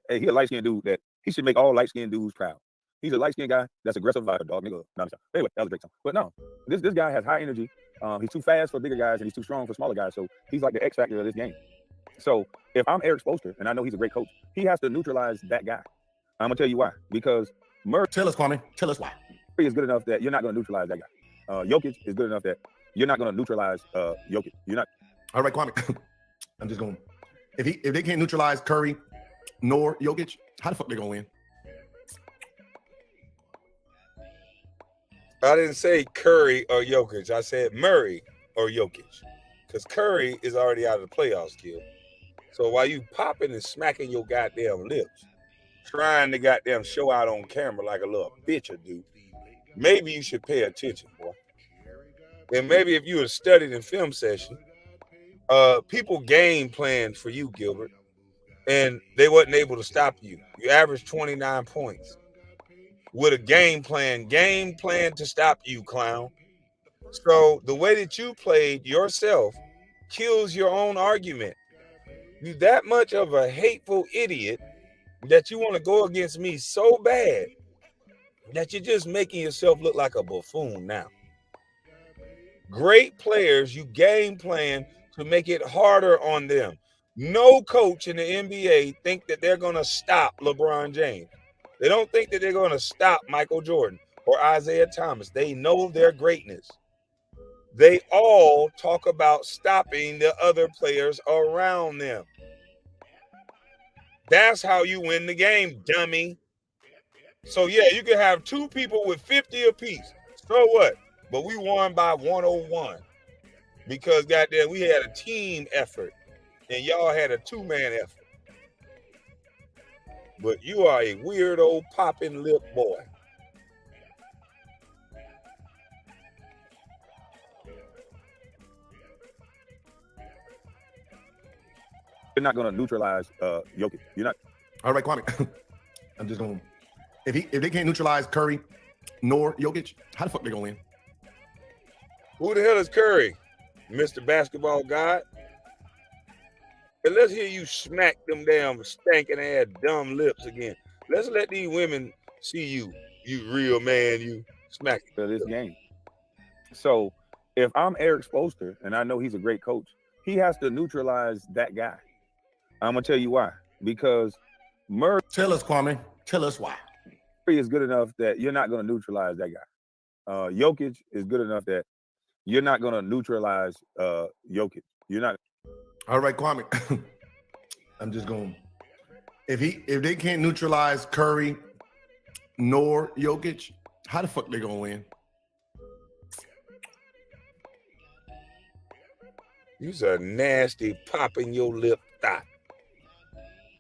Hey, he a light-skinned dude that he should make all light-skinned dudes proud. He's a light-skinned guy that's aggressive like a dog, nigga. Anyway, that was a great song. But no, this guy has high energy. He's too fast for bigger guys and he's too strong for smaller guys. So he's like the X factor of this game. So if I'm Eric Spoelstra, and I know he's a great coach, he has to neutralize that guy. I'm gonna tell you why. Because Murray, Tell us, Kwame. Tell us why. is good enough that you're not gonna neutralize that guy. Jokic is good enough that you're not gonna neutralize Jokic. You're not. All right, Kwame. I'm just going. If they can't neutralize Curry nor Jokic, how the fuck they gonna win? I didn't say Curry or Jokic. I said Murray or Jokic. Because Curry is already out of the playoffs, kid. So while you popping and smacking your goddamn lips, trying to goddamn show out on camera like a little bitch or dude, maybe you should pay attention, boy. And maybe if you had studied in film session, people game planned for you, Gilbert, and they wasn't able to stop you. You averaged 29 points. with a game plan to stop you, clown. So the way that you played yourself kills your own argument. You that much of a hateful idiot that you want to go against me so bad that you're just making yourself look like a buffoon now. Great players, you game plan to make it harder on them. No coach in the NBA think that they're going to stop LeBron James. They don't think that they're going to stop Michael Jordan or Isaiah Thomas. They know their greatness. They all talk about stopping the other players around them. That's how you win the game, dummy. So, yeah, you can have two people with 50 apiece. So what? But we won by 101 because, goddamn, we had a team effort and y'all had a two-man effort. But you are a weirdo popping lip boy. You're not going to neutralize Jokic. You're not. All right, Kwame. I'm just going. If they can't neutralize Curry nor Jokic, how the fuck they gonna win? Who the hell is Curry, Mr. Basketball God? And let's hear you smack them damn stankin' ass dumb lips again. Let's let these women see you real man, you smack For this game. So if I'm Eric Spoelstra and I know he's a great coach, he has to neutralize that guy. I'm gonna tell you why. Because Murray. Tell us, Kwame. Tell us why. Is good enough that you're not gonna neutralize that guy. Jokic is good enough that you're not gonna neutralize Jokic. You're not. All right, Kwame. I'm just going. If they can't neutralize Curry nor Jokic, how the fuck they gonna win? You's a nasty popping your lip thought.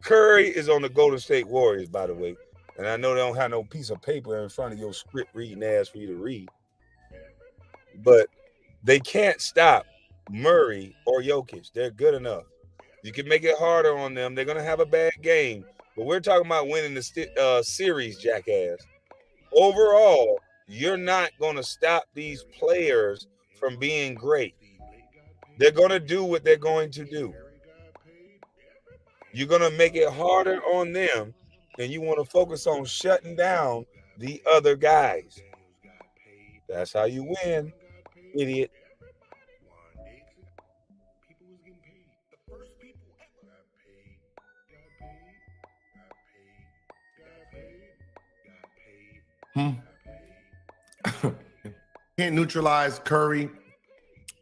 Curry is on the Golden State Warriors, by the way. And I know they don't have no piece of paper in front of your script reading ass for you to read. But they can't stop Murray or Jokic. They're good enough. You can make it harder on them. They're going to have a bad game. But we're talking about winning the series, jackass. Overall, you're not going to stop these players from being great. They're going to do what they're going to do. You're going to make it harder on them, and you want to focus on shutting down the other guys. That's how you win, idiot. Can't neutralize Curry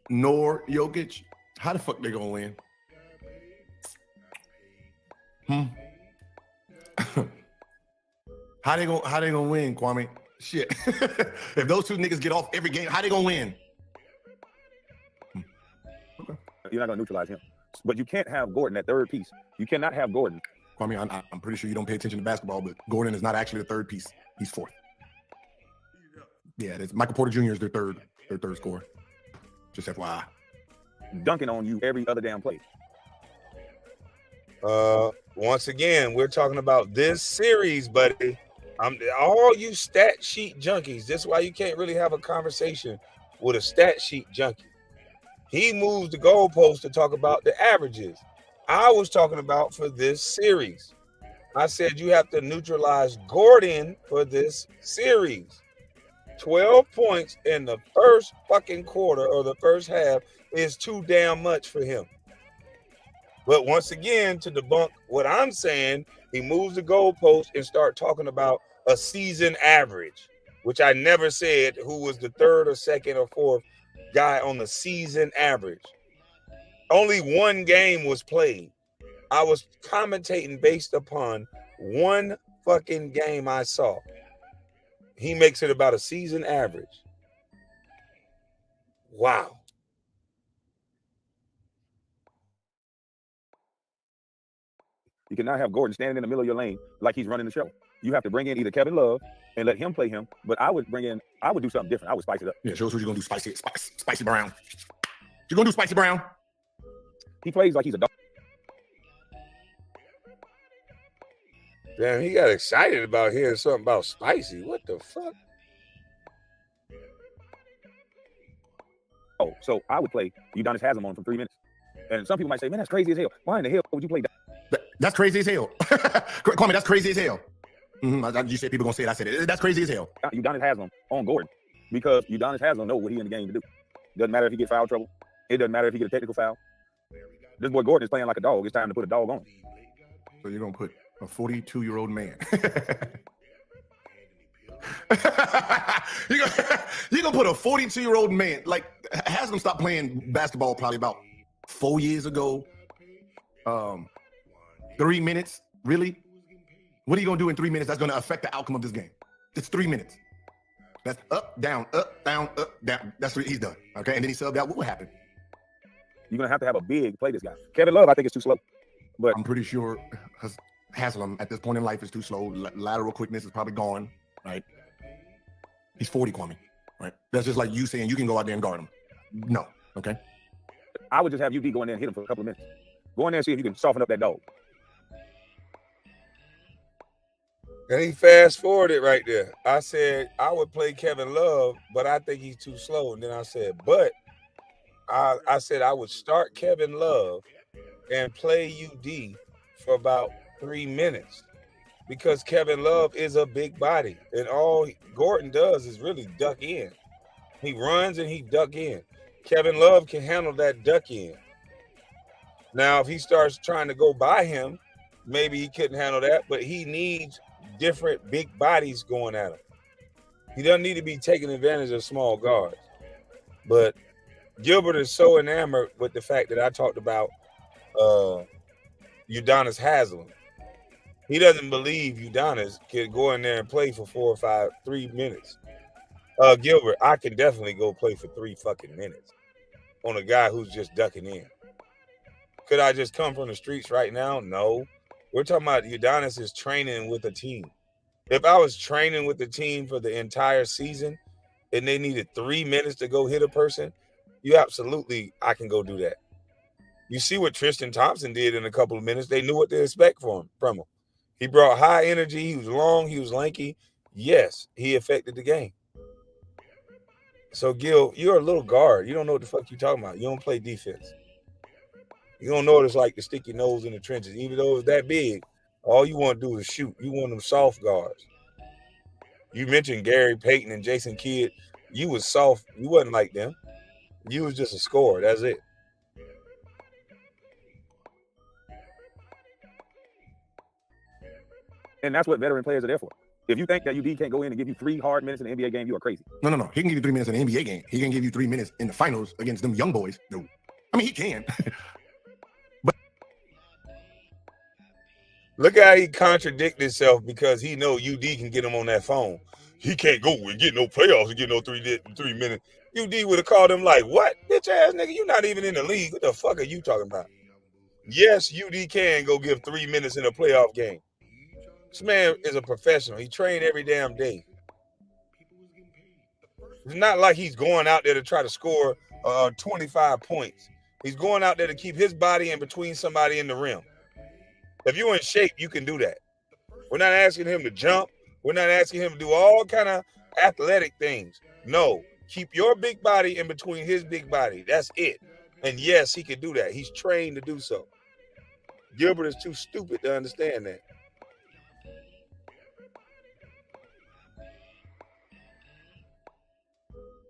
nor Jokic. How the fuck they gonna win? How they gonna win, Kwame? Shit. If those two niggas get off every game, how they gonna win? You're not gonna neutralize him. But you can't have Gordon at third piece. You cannot have Gordon. Kwame, I'm pretty sure you don't pay attention to basketball, but Gordon is not actually the third piece. He's fourth. Yeah, Michael Porter Jr. is their third scorer. Just FYI. Dunking on you every other damn play. Once again, we're talking about this series, buddy. All you stat sheet junkies. This is why you can't really have a conversation with a stat sheet junkie. He moves the goalpost to talk about the averages. I was talking about for this series. I said you have to neutralize Gordon for this series. 12 points in the first fucking quarter or the first half is too damn much for him. But once again, to debunk what I'm saying, he moves the goalpost and start talking about a season average, which I never said who was the third or second or fourth guy on the season average. Only one game was played. I was commentating based upon one fucking game I saw. He makes it about a season average. Wow. You cannot have Gordon standing in the middle of your lane like he's running the show. You have to bring in either Kevin Love and let him play him. But I would do something different. I would spice it up. Yeah, show us what you're gonna do. Spicy Brown. You're gonna do Spicy Brown. He plays like he's a dog. Damn, he got excited about hearing something about spicy. What the fuck? Oh, so I would play 𝐬𝐬𝐧𝐭𝐚 on for 3 minutes. And some people might say, man, that's crazy as hell. Why in the hell would you play that? That's crazy as hell. Kwame, that's crazy as hell. You said people gonna say it. I said it. That's crazy as hell. 𝐬𝐬𝐧𝐭𝐚 on Gordon because 𝐬𝐬𝐧𭁰🞂 know what he in the game to do. Doesn't matter if he get foul trouble. It doesn't matter if he get a technical foul. This boy Gordon is playing like a dog. It's time to put a dog on him. So you're gonna put a 42-year-old man. you're gonna put a 42-year-old man. Like, Haslam stopped playing basketball probably about 4 years ago. 3 minutes, really? What are you gonna do in 3 minutes that's gonna affect the outcome of this game? It's 3 minutes. That's up, down, up, down, up, down. That's what he's done. Okay, and then he subbed out. What would happen? You're gonna have to have a big play this guy. Kevin Love, I think, is too slow. But I'm pretty sure Haslam at this point in life is too slow. Lateral quickness is probably gone. Right? He's 40, Kwame. Right? That's just like you saying you can go out there and guard him. No. Okay. I would just have UD go in there and hit him for a couple of minutes. Go in there and see if you can soften up that dog. And he fast forwarded right there. I said I would play Kevin Love, but I think he's too slow. And then I said, but I said I would start Kevin Love and play UD for about 3 minutes because Kevin Love is a big body. And all Gordon does is really duck in. He runs and he duck in. Kevin Love can handle that duck in. Now, if he starts trying to go by him, maybe he couldn't handle that, but he needs different big bodies going at him. He doesn't need to be taking advantage of small guards. But Gilbert is so enamored with the fact that I talked about 𝐬𝐬𝐧𝐭𝐚. He doesn't believe 𝐬𝐬𝐧 can go in there and play for 3 minutes. Gilbert, I can definitely go play for 3 fucking minutes on a guy who's just ducking in. Could I just come from the streets right now? No. We're talking about 𝐬𝐬𝐧 is training with a team. If I was training with the team for the entire season and they needed 3 minutes to go hit a person, I can go do that. You see what Tristan Thompson did in a couple of minutes. They knew what to expect from him. He brought high energy. He was long. He was lanky. Yes, he affected the game. So, Gil, you're a little guard. You don't know what the fuck you're talking about. You don't play defense. You don't know what it's like to stick your nose in the trenches. Even though it's that big, all you want to do is shoot. You want them soft guards. You mentioned Gary Payton and Jason Kidd. You was soft. You wasn't like them. You was just a scorer. That's it. And that's what veteran players are there for. If you think that UD can't go in and give you 3 hard minutes in the NBA game, you are crazy. No. He can give you 3 minutes in the NBA game. He can give you 3 minutes in the finals against them young boys. No. I mean, he can. But look how he contradicted himself because he know UD can get him on that phone. He can't go and get no playoffs and get no 3 minutes. UD would have called him like, what? Bitch ass nigga, you're not even in the league. What the fuck are you talking about? Yes, UD can go give 3 minutes in a playoff game. This man is a professional. He trained every damn day. It's not like he's going out there to try to score 25 points. He's going out there to keep his body in between somebody in the rim. If you're in shape, you can do that. We're not asking him to jump. We're not asking him to do all kind of athletic things. No, keep your big body in between his big body. That's it. And yes, he can do that. He's trained to do so. Gilbert is too stupid to understand that.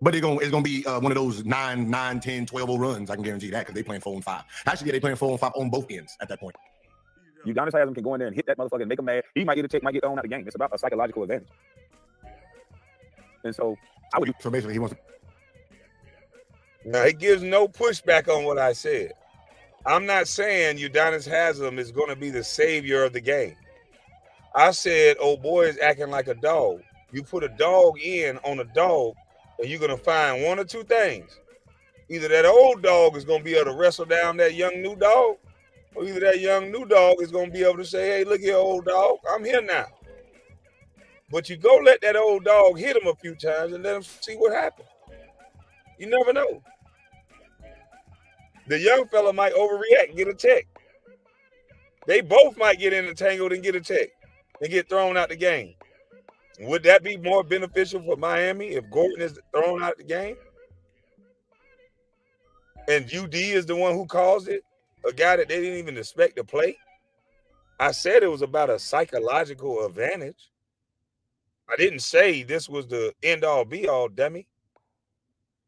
But it's gonna be one of those 9, 10, 12-0 runs. I can guarantee that because they playing 4 and 5. Actually, they playing 4 and 5 on both ends at that point. 𝐬𝐬𝐧𝐭𝐚 can go in there and hit that motherfucker and make him mad. He might get a check, might get thrown out the game. It's about a psychological advantage. And so I would. So basically, he wants to. Now he gives no pushback on what I said. I'm not saying 𝐬𝐬𝐧𝐭𝐚 is going to be the savior of the game. I said, oh boy is acting like a dog. You put a dog in on a dog, and you're going to find one or two things. Either that old dog is going to be able to wrestle down that young new dog, or either that young new dog is going to be able to say, hey, look here, old dog, I'm here now. But you go let that old dog hit him a few times and let him see what happens. You never know. The young fella might overreact and get a check. They both might get entangled and get a check. and get thrown out the game. Would that be more beneficial for Miami if Gordon is thrown out the game? And UD is the one who caused it? A guy that they didn't even expect to play? I said it was about a psychological advantage. I didn't say this was the end-all, be-all, dummy.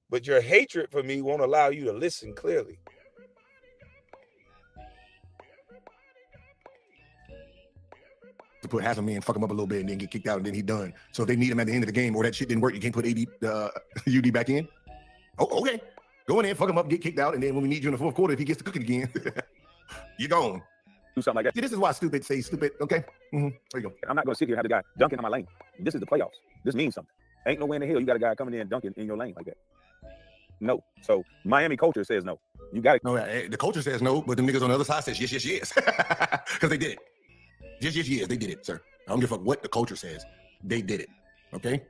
But your hatred for me won't allow you to listen clearly. To put half a man, fuck him up a little bit, and then get kicked out, and then he done. So if they need him at the end of the game, or that shit didn't work, you can't put UD back in. Oh, okay. Go in there, fuck him up, get kicked out, and then when we need you in the fourth quarter, if he gets to cook it again, you're gone. Do something like that. See, this is why stupid say stupid. Okay, there you go. I'm not going to sit here and have the guy dunking in my lane. This is the playoffs. This means something. Ain't no way in the hell you got a guy coming in and dunking in your lane like that. No. So Miami culture says no. You got it. No, the culture says no, but the niggas on the other side says yes, yes, yes, because they did it. Yes, yes, yes, they did it, sir. I don't give a fuck what the culture says. They did it. Okay.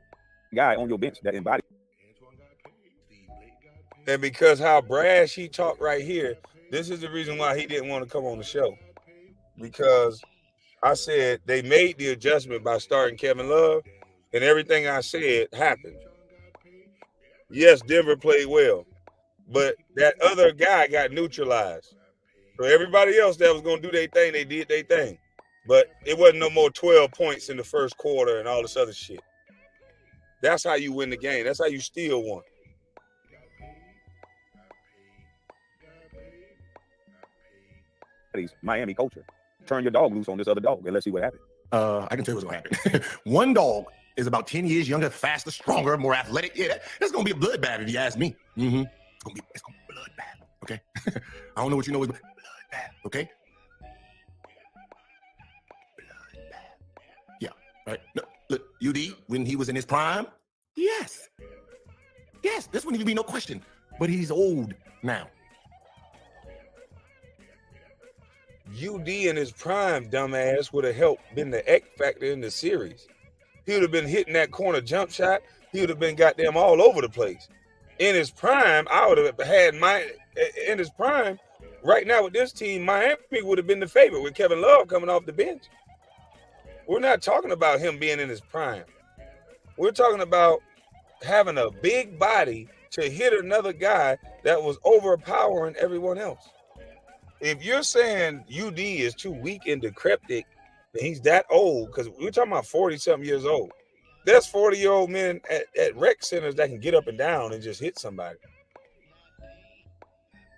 Guy on your bench that embodies. And because how brash he talked right here, this is the reason why he didn't want to come on the show. Because I said they made the adjustment by starting Kevin Love, and everything I said happened. Yes, Denver played well, but that other guy got neutralized. So everybody else that was going to do their thing, they did their thing. But it wasn't no more 12 points in the first quarter and all this other shit. That's how you win the game. That's how you steal one. Miami culture. Turn your dog loose on this other dog and let's see what happens. I can tell you what's going to happen. One dog is about 10 years younger, faster, stronger, more athletic. Yeah, that's going to be a bloodbath if you ask me. It's going to be a bloodbath, okay? I don't know what you know is bloodbath, okay? Bloodbath. Yeah, right. Look, UD, when he was in his prime, yes. Yes, this wouldn't even be no question. But he's old now. UD in his prime, dumbass, would have helped been the X factor in the series. He would have been hitting that corner jump shot. He would have been goddamn all over the place. In his prime, I would have had in his prime, right now with this team, Miami would have been the favorite with Kevin Love coming off the bench. We're not talking about him being in his prime. We're talking about having a big body to hit another guy that was overpowering everyone else. If you're saying UD is too weak and decrepit, and he's that old, because we're talking about 40-something years old. There's 40-year-old men at rec centers that can get up and down and just hit somebody.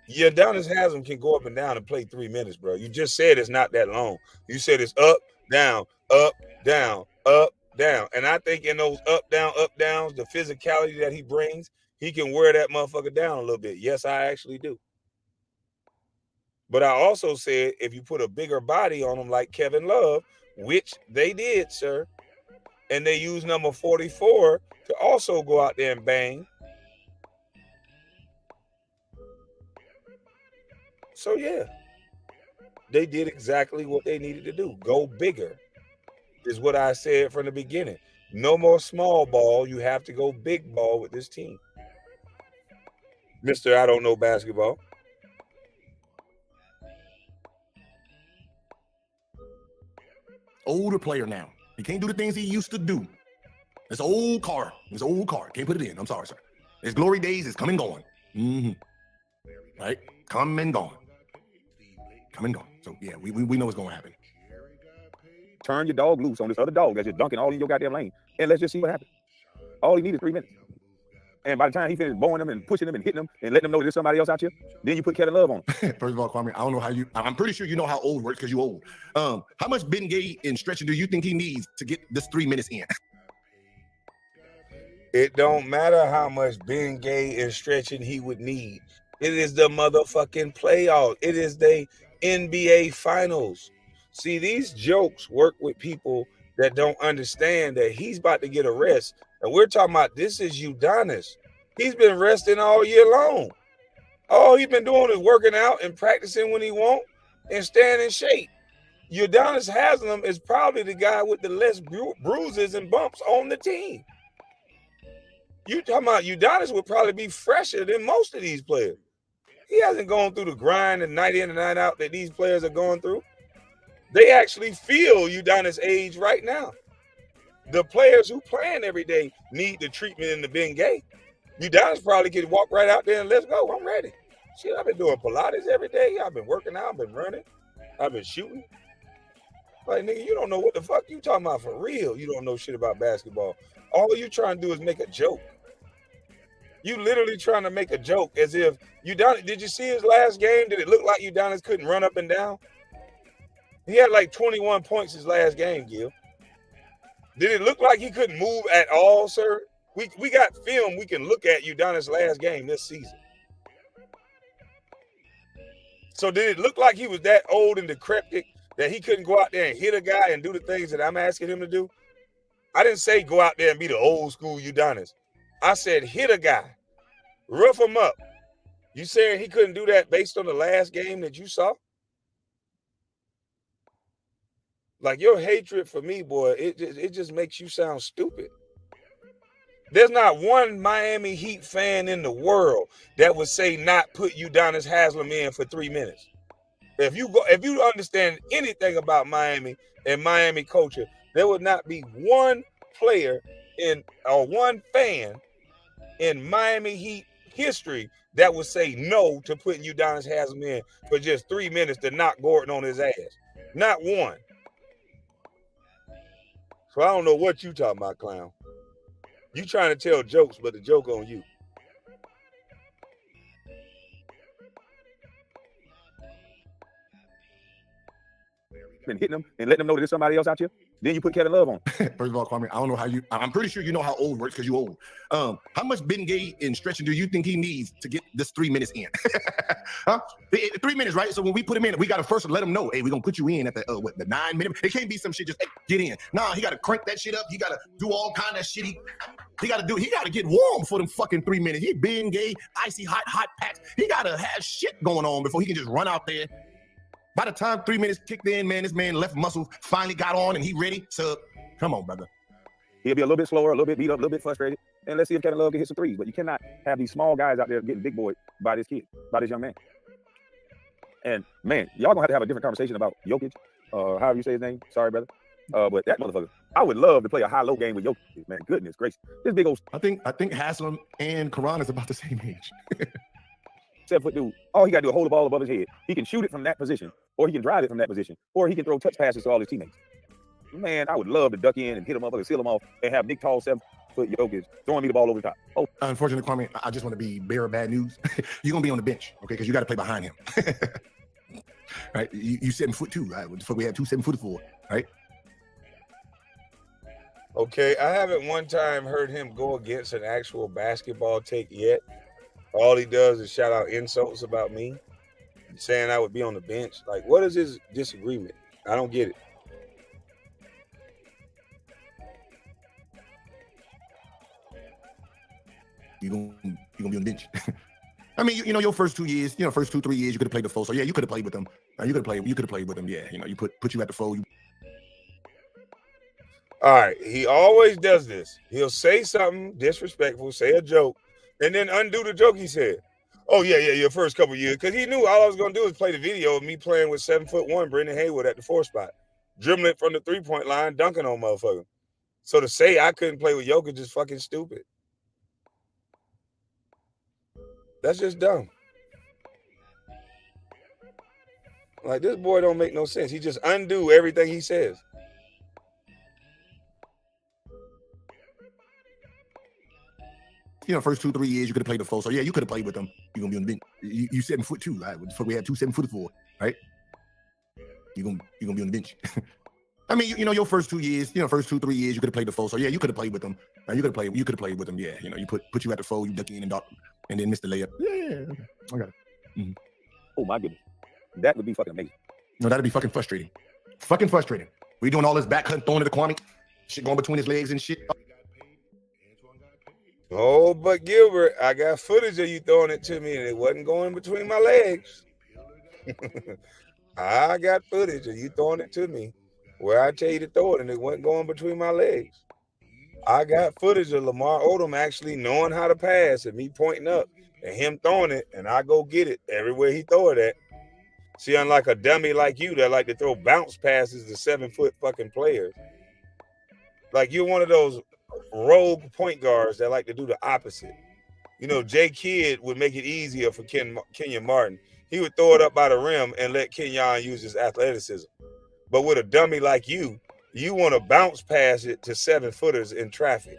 Yeah, 𝐻𝐿𝐴𝐧𝐿 can go up and down and play 3 minutes, bro. You just said it's not that long. You said it's up, down, up, down, up, down. And I think in those up, downs, the physicality that he brings, he can wear that motherfucker down a little bit. Yes, I actually do. But I also said if you put a bigger body on him like Kevin Love, which they did, sir, and they used number 44 to also go out there and bang. So, yeah, they did exactly what they needed to do. Go bigger is what I said from the beginning. No more small ball. You have to go big ball with this team. Mr. I don't know basketball. Older player now. He can't do the things he used to do. It's old car. It's old car. Can't put it in. I'm sorry, sir. His glory days is come and gone. Right? Come and gone. Come and gone. So, yeah, we know what's going to happen. Turn your dog loose on this other dog that's just dunking all in your goddamn lane. And let's just see what happens. All he needs is 3 minutes. And by the time he finished blowing them and pushing them and hitting them and letting them know there's somebody else out here, then you put Kevin Love on. First of all, Kwame, I don't know how I'm pretty sure you know how old works because you're old. How much 𝐵𝐴 and stretching do you think he needs to get this 3 minutes in? It don't matter how much 𝐵𝐴 and stretching he would need. It is the motherfucking playoffs. It is the NBA finals. See, these jokes work with people that don't understand that he's about to get a rest. And we're talking about this is 𝐈𝐴𝐧. He's been resting all year long. All he's been doing is working out and practicing when he wants and staying in shape. 𝐈𝐴𝐧𝐿 is probably the guy with the less bruises and bumps on the team. You talking about 𝐈𝐴𝐧𝐿 would probably be fresher than most of these players. He hasn't gone through the grind and night in and night out that these players are going through. They actually feel Udonis age right now. The players who playing every day need the treatment in the Bengay. Udonis probably could walk right out there and let's go. I'm ready. Shit, I've been doing Pilates every day. I've been working out. I've been running. I've been shooting. Like, nigga, you don't know what the fuck you talking about for real. You don't know shit about basketball. All you trying to do is make a joke. You literally trying to make a joke as if Udonis. Did you see his last game? Did it look like Udonis couldn't run up and down? He had like 21 points his last game, Gil. Did it look like he couldn't move at all, sir? We got film we can look at Udonis' last game this season. So did it look like he was that old and decrepit that he couldn't go out there and hit a guy and do the things that I'm asking him to do? I didn't say go out there and be the old school Udonis. I said hit a guy, rough him up. You saying he couldn't do that based on the last game that you saw? Like, your hatred for me, boy, it just makes you sound stupid. There's not one Miami Heat fan in the world that would say not put Udonis Haslem in for 3 minutes. If you understand anything about Miami and Miami culture, there would not be one player or one fan in Miami Heat history that would say no to putting Udonis Haslem in for just 3 minutes to knock Gordon on his ass. Not one. So I don't know what you talking about, clown. You trying to tell jokes, but the joke on you. And hitting them and letting them know that there's somebody else out here. Then you put Kevin Love on. First of all, Kwame, I don't know how I'm pretty sure you know how old works because you old. How much Bengay and stretching do you think he needs to get this 3 minutes in? Huh? 3 minutes, right? So when we put him in, we got to first let him know, hey, we're going to put you in at the 9 minute. It can't be some shit just, hey, get in. Nah, he got to crank that shit up. He got to do all kind of shit. He got to get warm for them fucking 3 minutes. He Bengay, icy hot packs. He got to have shit going on before he can just run out there. By the time 3 minutes kicked in, man, this man left muscle finally got on and he ready. So come on, brother. He'll be a little bit slower, a little bit beat up, a little bit frustrated. And let's see if Kevin Love can hit some threes. But you cannot have these small guys out there getting big boy by this kid, by this young man. And man, y'all gonna have a different conversation about Jokic, however you say his name. Sorry, brother. But that motherfucker, I would love to play a high-low game with Jokic. Man, goodness gracious. This big old I think Haslem and Karan is about the same age. 7-foot dude, all he got to do is hold the ball above his head. He can shoot it from that position, or he can drive it from that position, or he can throw touch passes to all his teammates. Man, I would love to duck in and hit him up and seal him off and have big, tall, 7-foot Jokic throwing me the ball over the top. Oh, unfortunately, Kwame, I just want to be bearer of bad news. You're going to be on the bench, okay, because you got to play behind him. Right? You 7'2", right? What the fuck we had 2 7-footers for, right? Okay, I haven't one time heard him go against an actual basketball take yet. All he does is shout out insults about me, saying I would be on the bench. Like, what is his disagreement? I don't get it. You're gonna be on the bench. I mean, you know, your first 2 years, first 2-3 years, you could have played the four. So yeah, you could have played with them. You could have played with them. Yeah, you put you at the four. All right, he always does this. He'll say something disrespectful, say a joke, and then undo the joke he said. Oh, yeah, your first couple years. Because he knew all I was going to do was play the video of me playing with 7'1" Brendan Haywood at the 4 spot, dribbling from the 3-point line, dunking on motherfuckers. So to say I couldn't play with Jokic is fucking stupid. That's just dumb. Like, this boy don't make no sense. He just undo everything he says. First 2-3 years, you could have played the four. So yeah, you could have played with them. You're gonna be on the bench. You 7'2", right? What the fuck we had 2 7-footers for, right? You're gonna be on the bench. I mean, your first 2 years, first 2-3 years, you could have played the four. So yeah, you could have played with them. You could have played with them. Yeah, you put you at the four, you duck in and then miss the layup. Yeah, okay. I got it. Mm-hmm. Oh my goodness, that would be fucking amazing. No, that'd be fucking frustrating. Fucking frustrating. We doing all this back cut, throwing it to Kwame, shit going between his legs and shit. Oh, but Gilbert, I got footage of you throwing it to me, and it wasn't going between my legs. I got footage of you throwing it to me where I tell you to throw it, and it wasn't going between my legs. I got footage of Lamar Odom actually knowing how to pass and me pointing up and him throwing it, and I go get it everywhere he throw it at. See, unlike a dummy like you that like to throw bounce passes to 7-foot fucking players, like you're one of those rogue point guards that like to do the opposite. You know, J-Kidd would make it easier for Kenyon Martin. He would throw it up by the rim and let Kenyon use his athleticism. But with a dummy like you want to bounce pass it to 7-footers in traffic.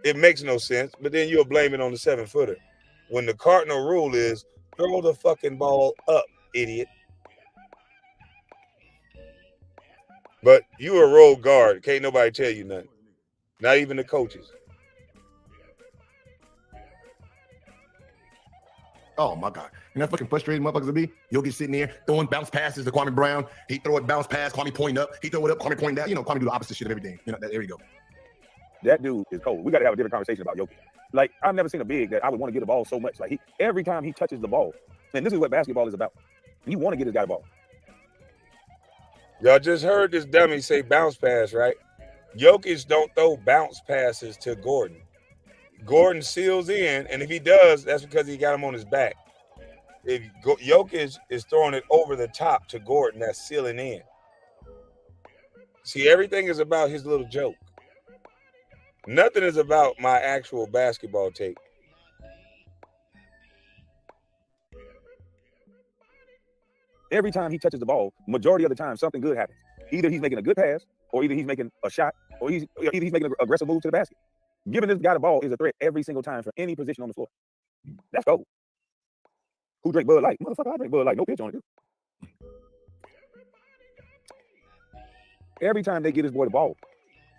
It makes no sense, but then you'll blame it on the 7-footer. When the cardinal rule is throw the fucking ball up, idiot. But you a rogue guard. Can't nobody tell you nothing. Not even the coaches. Oh my God. And that fucking frustrating motherfuckers to be. You'll get sitting there throwing bounce passes to Kwame Brown. He throw it bounce pass, Kwame pointing up. He throw it up, Kwame pointing down. You know, Kwame do the opposite shit of everything. You know, there you go. That dude is cold. We got to have a different conversation about Jokic. Like, I've never seen a big that I would want to get the ball so much. Like, every time he touches the ball, and this is what basketball is about. You want to get this guy the ball. Y'all just heard this dummy say bounce pass, right? Jokic don't throw bounce passes to Gordon. Gordon seals in, and if he does, that's because he got him on his back. If Jokic is throwing it over the top to Gordon, that's sealing in. See, everything is about his little joke. Nothing is about my actual basketball take. Every time he touches the ball, majority of the time, something good happens. Either he's making a good pass, or either he's making a shot, or either he's making an aggressive move to the basket. Giving this guy the ball is a threat every single time from any position on the floor. That's gold. Who drink Bud Light? Motherfucker, I drink Bud Light. No pitch on it. Every time they get this boy the ball,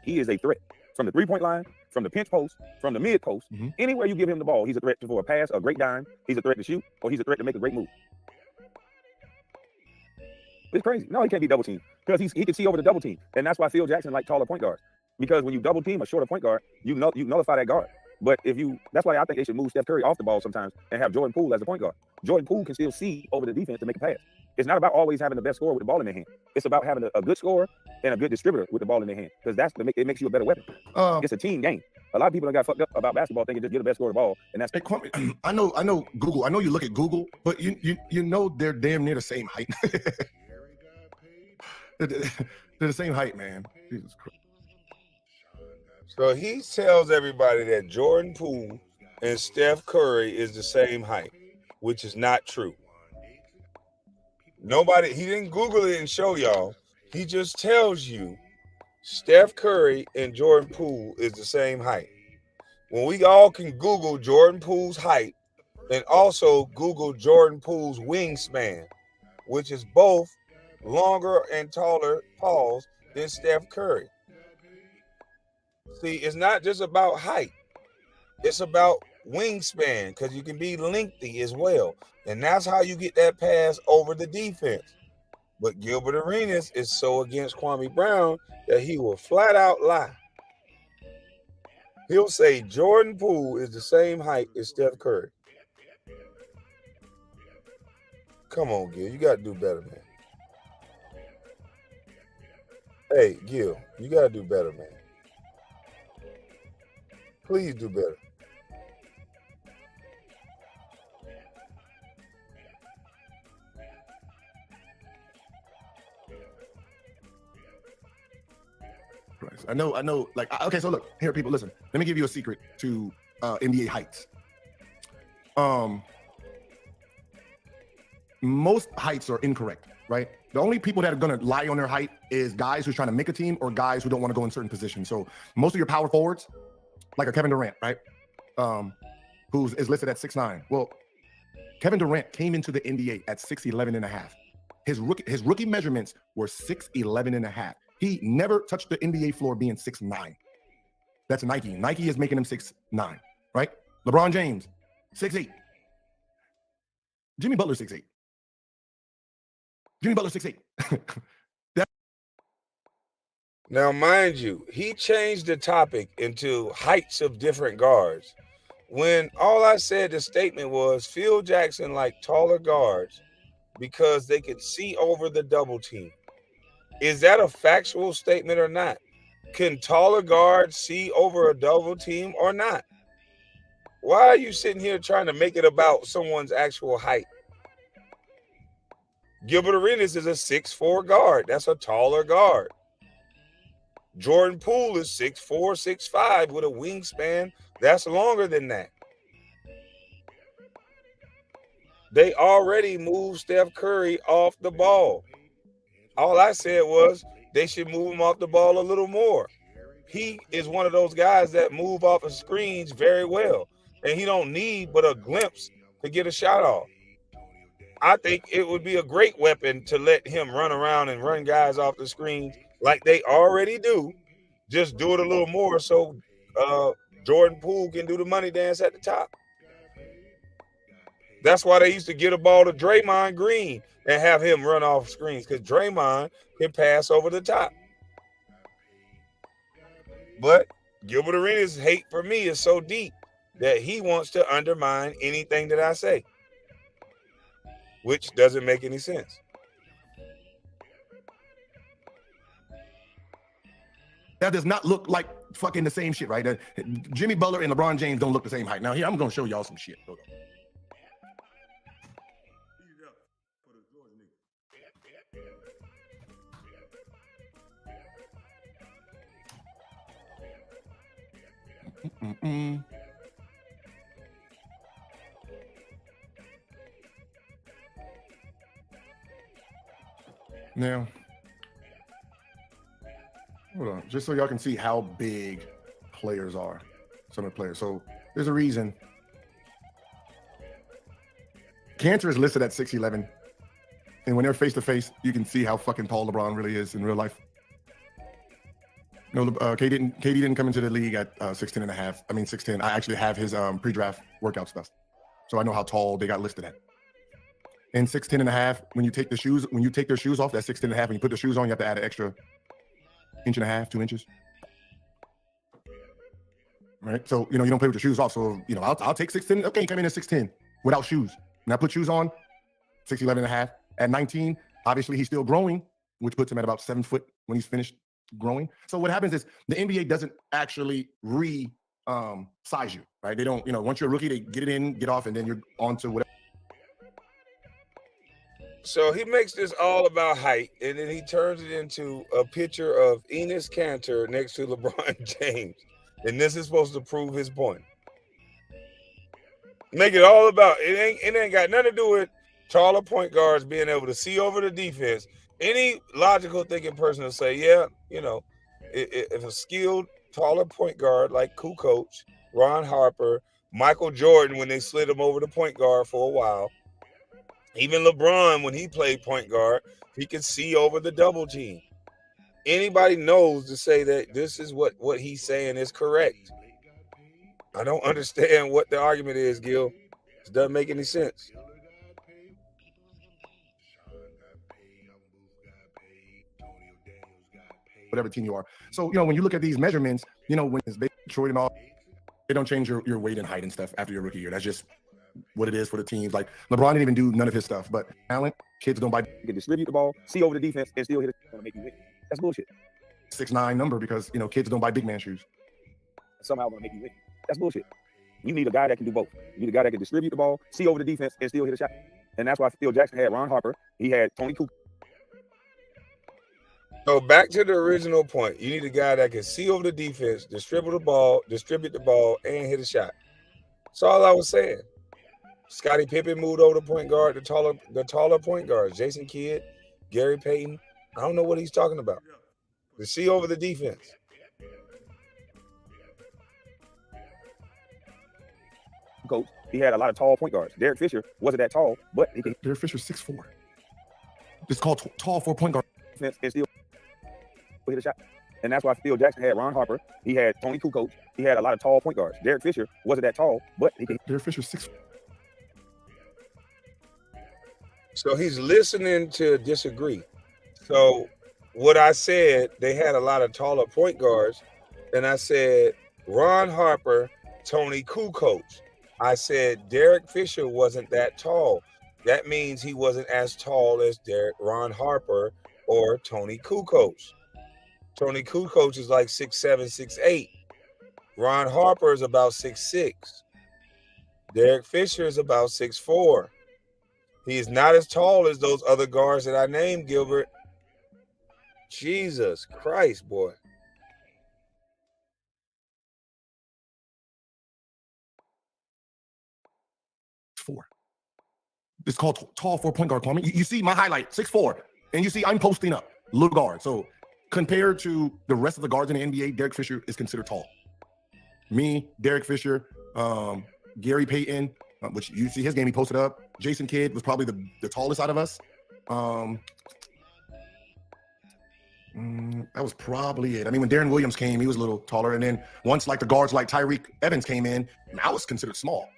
he is a threat. From the three-point line, from the pinch post, from the mid post, anywhere you give him the ball, he's a threat for a pass, a great dime, he's a threat to shoot, or he's a threat to make a great move. It's crazy. No, he can't be double teamed because he can see over the double team. And that's why Phil Jackson like taller point guards. Because when you double team a shorter point guard, you nullify that guard. But that's why I think they should move Steph Curry off the ball sometimes and have Jordan Poole as the point guard. Jordan Poole can still see over the defense to make a pass. It's not about always having the best scorer with the ball in their hand. It's about having a good scorer and a good distributor with the ball in their hand, because it makes you a better weapon. It's a team game. A lot of people got fucked up about basketball thinking just get the best scorer of the ball, and that's. Hey, Kwame, I know Google. I know you look at Google, but you know they're damn near the same height. They're the same height, man. Jesus Christ. So he tells everybody that Jordan Poole and Steph Curry is the same height, which is not true. He didn't Google it and show y'all. He just tells you Steph Curry and Jordan Poole is the same height. When we all can Google Jordan Poole's height and also Google Jordan Poole's wingspan, which is both longer and taller than Steph Curry. See, it's not just about height. It's about wingspan, because you can be lengthy as well. And that's how you get that pass over the defense. But Gilbert Arenas is so against Kwame Brown that he will flat out lie. He'll say Jordan Poole is the same height as Steph Curry. Come on, Gil. You got to do better, man. Hey, Gil, you got to do better, man. Please do better. I know. Like, okay, so look, here, people, listen. Let me give you a secret to NBA heights. Most heights are incorrect, right? The only people that are gonna lie on their height is guys who's trying to make a team or guys who don't want to go in certain positions. So most of your power forwards, like a Kevin Durant, right? Is listed at 6'9". Well, Kevin Durant came into the NBA at 6'11 and a half. His rookie measurements were 6'11 and a half. He never touched the NBA floor being 6'9". That's Nike. Nike is making him 6'9", right? LeBron James, 6'8". Jimmy Butler, 6'8". Jimmy Butler, 6'8". Now, mind you, he changed the topic into heights of different guards, when all I said the statement was Phil Jackson liked taller guards because they could see over the double team. Is that a factual statement or not? Can taller guards see over a double team or not? Why are you sitting here trying to make it about someone's actual height? Gilbert Arenas is a 6'4" guard. That's a taller guard. Jordan Poole is 6'4", 6'5" with a wingspan that's longer than that. They already moved Steph Curry off the ball. All I said was they should move him off the ball a little more. He is one of those guys that move off of screens very well, and he don't need but a glimpse to get a shot off. I think it would be a great weapon to let him run around and run guys off the screens like they already do. Just do it a little more so Jordan Poole can do the money dance at the top. That's why they used to get a ball to Draymond Green and have him run off screens, because Draymond can pass over the top. But Gilbert Arenas' hate for me is so deep that he wants to undermine anything that I say, which doesn't make any sense. That does not look like fucking the same shit, right? Jimmy Butler and LeBron James don't look the same height. Now here, I'm gonna show y'all some shit. Hold on. Now, hold on, just so y'all can see how big players are, some of the players. So there's a reason. Cantor is listed at 6'11", and when they're face to face, you can see how fucking tall LeBron really is in real life. No, KD didn't come into the league at 6'10" and a half. I mean 6'10". I actually have his pre-draft workout stuff, so I know how tall they got listed at. And 6'10" and a half, when you take their shoes off, that's 6'10" and a half. When you put the shoes on, you have to add an extra inch and a half, 2 inches. Right? So, you don't play with your shoes off. So, I'll take 6'10". Okay, come in at 6'10" without shoes. Now put shoes on, 6'11" and a half. At 19, obviously he's still growing, which puts him at about 7 foot when he's finished growing. So what happens is the NBA doesn't actually size you, right? They don't, once you're a rookie, they get it in, get off, and then you're on to whatever. So he makes this all about height, and then he turns it into a picture of Enes Kanter next to LeBron James. And this is supposed to prove his point. Make it all about, it ain't got nothing to do with taller point guards being able to see over the defense. Any logical thinking person will say, yeah, if a skilled taller point guard like Kukoc, Ron Harper, Michael Jordan, when they slid him over the point guard for a while, even LeBron, when he played point guard, he could see over the double team. Anybody knows to say that this is what he's saying is correct. I don't understand what the argument is, Gil. It doesn't make any sense. Whatever team you are. So, when you look at these measurements, when it's Detroit and all, they don't change your weight and height and stuff after your rookie year. That's just what it is for the teams. Like LeBron didn't even do none of his stuff, but talent, kids don't buy. You can distribute the ball, see over the defense, and still hit it and make you win. That's bullshit. 6'9" number because kids don't buy big man shoes. Somehow gonna make you win. That's bullshit. You need a guy that can do both. You need a guy that can distribute the ball, see over the defense, and still hit a shot. And that's why Phil Jackson had Ron Harper. He had Tony Kukoc. So back to the original point. You need a guy that can see over the defense, distribute the ball, and hit a shot. That's all I was saying. Scottie Pippen moved over to point guard, the taller point guards. Jason Kidd, Gary Payton. I don't know what he's talking about. To see over the defense. Coach, he had a lot of tall point guards. Derek Fisher wasn't that tall, but he can. Derek Fisher's 6'4". It's called tall for point guard. And still hit a shot. And that's why Phil Jackson had Ron Harper. He had Tony Kukoc. He had a lot of tall point guards. Derek Fisher wasn't that tall, but he can. Derek Fisher's 6'4". So he's listening to disagree. So what I said, they had a lot of taller point guards, and I said Ron Harper, Tony Kukoc. I said Derek Fisher wasn't that tall. That means he wasn't as tall as Ron Harper or Tony Kukoc. Tony Kukoc is like 6'7", 6'8". Ron Harper is about 6'6". Derek Fisher is about 6'4". He's not as tall as those other guards that I named, Gilbert. Jesus Christ, boy. Four. It's called tall for point guard, Kwame. You see my highlight, 6'4", and you see I'm posting up, little guard. So compared to the rest of the guards in the NBA, Derek Fisher is considered tall. Me, Derek Fisher, Gary Payton, which you see his game he posted up. Jason Kidd was probably the tallest out of us. That was probably it. I mean, when Darren Williams came, he was a little taller. And then once like the guards like Tyreke Evans came in, I was considered small.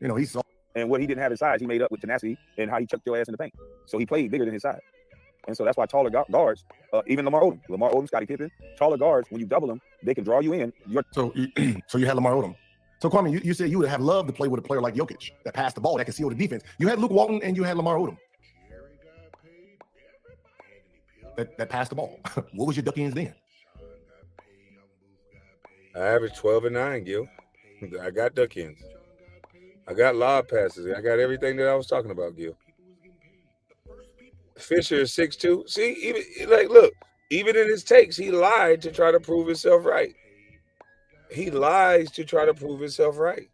You know, he's And what he didn't have his size, he made up with tenacity and how he chucked your ass in the paint. So he played bigger than his size. And so that's why taller guards, even Lamar Odom, Scottie Pippen, taller guards, when you double them, they can draw you in. So you had Lamar Odom. So Kwame, you said you would have loved to play with a player like Jokic that passed the ball, that can seal the defense. You had Luke Walton and you had Lamar Odom. That passed the ball. What was your duck ends then? I averaged 12 and 9, Gil. I got duck ends. I got lob passes. I got everything that I was talking about, Gil. Fisher is 6'2". See, even in his takes, he lied to try to prove himself right. He lies to try to prove himself right.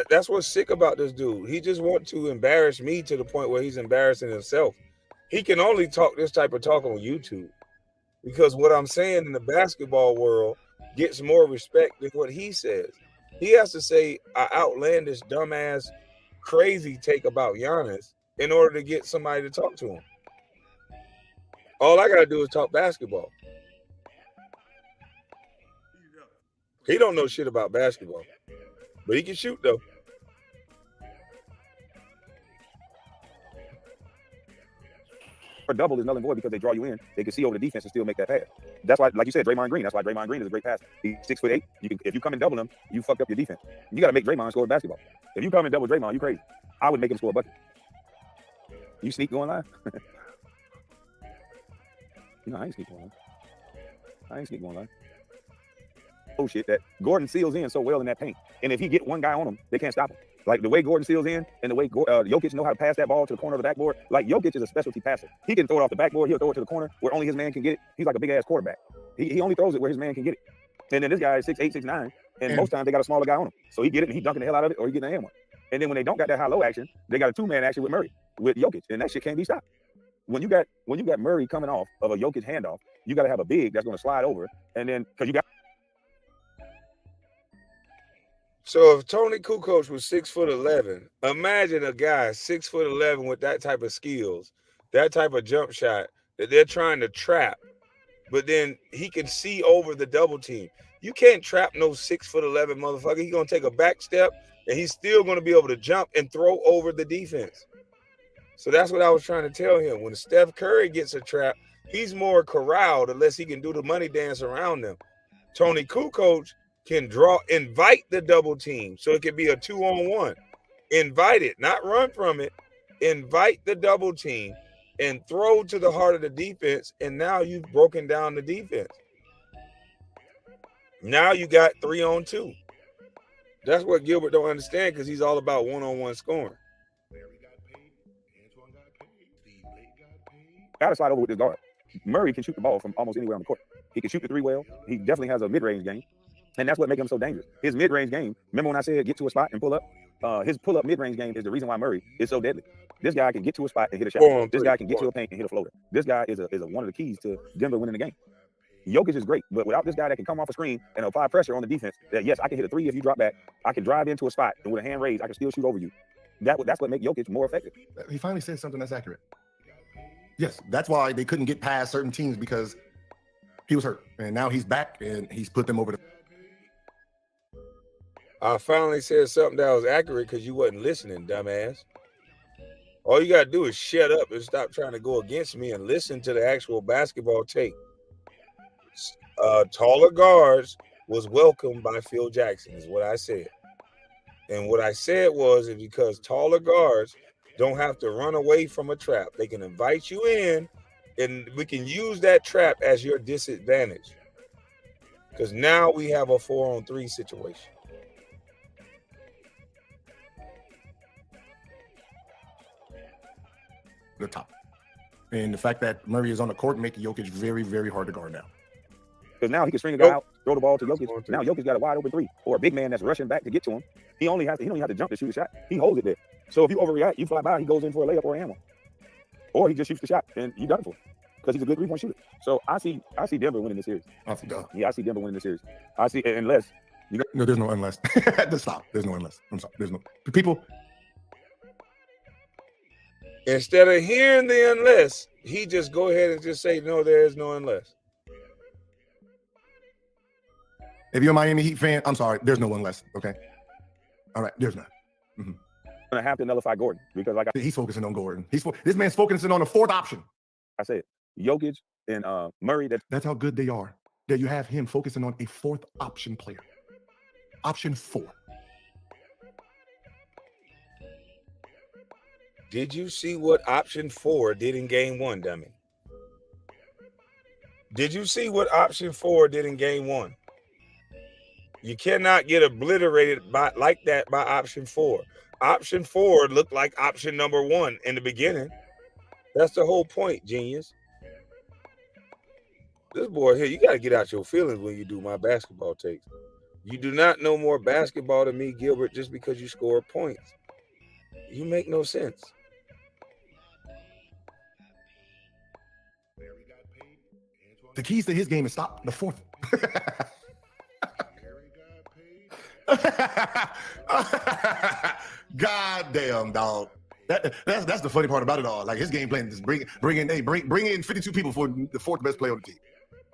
That's what's sick about this dude. He just wants to embarrass me to the point where he's embarrassing himself. He can only talk this type of talk on YouTube because what I'm saying in the basketball world gets more respect than what he says. He has to say an outlandish, dumbass, crazy take about Giannis in order to get somebody to talk to him. All I got to do is talk basketball. He don't know shit about basketball, but he can shoot though. For double is null and void because they draw you in. They can see over the defense and still make that pass. That's why, like you said, Draymond Green. That's why Draymond Green is a great passer. He's 6'8". If you come and double him, you fucked up your defense. You got to make Draymond score basketball. If you come and double Draymond, you crazy. I would make him score a bucket. You sneak going live? I ain't sneak going live. Oh shit, that Gordon seals in so well in that paint. And if he get one guy on him, they can't stop him. Like the way Gordon seals in and the way Jokic know how to pass that ball to the corner of the backboard. Like Jokic is a specialty passer. He can throw it off the backboard. He'll throw it to the corner where only his man can get it. He's like a big ass quarterback. He only throws it where his man can get it. And then this guy is 6'8", 6'9", and most times they got a smaller guy on him. So he get it and he dunking the hell out of it or he getting an and one. And then when they don't got that high-low action, they got a two-man action with Murray, with Jokic, and that shit can't be stopped. When you got Murray coming off of a Jokic handoff, you got to have a big that's going to slide over, and then because you got. So if Tony Kukoc was 6'11", imagine a guy 6'11" with that type of skills, that type of jump shot that they're trying to trap, but then he can see over the double team. You can't trap no 6'11" motherfucker. He's gonna take a back step and he's still gonna be able to jump and throw over the defense. So that's what I was trying to tell him. When Steph Curry gets a trap, he's more corralled unless he can do the money dance around them. Tony Kukoc can invite the double team. So it could be a 2-on-1. Invite it, not run from it. Invite the double team and throw to the heart of the defense. And now you've broken down the defense. Now you got 3-on-2. That's what Gilbert don't understand because he's all about one-on-one scoring. Gotta slide over with this guard. Murray can shoot the ball from almost anywhere on the court. He can shoot the three well. He definitely has a mid-range game. And that's what makes him so dangerous. His mid-range game, remember when I said get to a spot and pull up? His pull-up mid-range game is the reason why Murray is so deadly. This guy can get to a spot and hit a shot. This guy can get to a paint and hit a floater. This guy is one of the keys to Denver winning the game. Jokic is great, but without this guy that can come off a screen and apply pressure on the defense, that yes, I can hit a three if you drop back. I can drive into a spot, and with a hand raised, I can still shoot over you. That's what makes Jokic more effective. He finally said something that's accurate. Yes, that's why they couldn't get past certain teams because he was hurt. And now he's back, and he's put them over the... I finally said something that was accurate because you wasn't listening, dumbass. All you got to do is shut up and stop trying to go against me and listen to the actual basketball tape. Taller guards was welcomed by Phil Jackson, is what I said. And what I said was because taller guards don't have to run away from a trap. They can invite you in, and we can use that trap as your disadvantage. Because now we have a 4-on-3 situation. the top. And the fact that Murray is on the court make Jokic very, very hard to guard now. Because now he can string a guy out, throw the ball to Jokic. Now Jokic got a wide open three, or a big man that's rushing back to get to him. He don't even have to jump to shoot a shot. He holds it there. So if you overreact, you fly by, he goes in for a layup or a hammer. Or he just shoots the shot and you done for him. Because he's a good 3-point shooter. So I see Denver winning this series. I see Denver winning this series. I see, unless you got no, there's no unless. Just stop. There's no unless. I'm sorry. There's no people. Instead of hearing the unless, he just go ahead and just say, no, there is no unless. If you're a Miami Heat fan, I'm sorry, there's no unless. Okay. All right, there's not. I'm gonna have to nullify Gordon because he's focusing on Gordon. This man's focusing on the fourth option. I said Jokic and Murray. That's how good they are. That you have him focusing on a fourth option player. Option 4. Did you see what option 4 did in game 1, dummy? Did you see what option 4 did in game 1? You cannot get obliterated like that by option 4. Option 4 looked like option number 1 in the beginning. That's the whole point, genius. This boy here, you got to get out your feelings when you do my basketball takes. You do not know more basketball than me, Gilbert, just because you score points. You make no sense. The keys to his game is stop the fourth. God damn, dog. That's the funny part about it all. Like his game plan is bring in 52 people for the fourth best player on the team.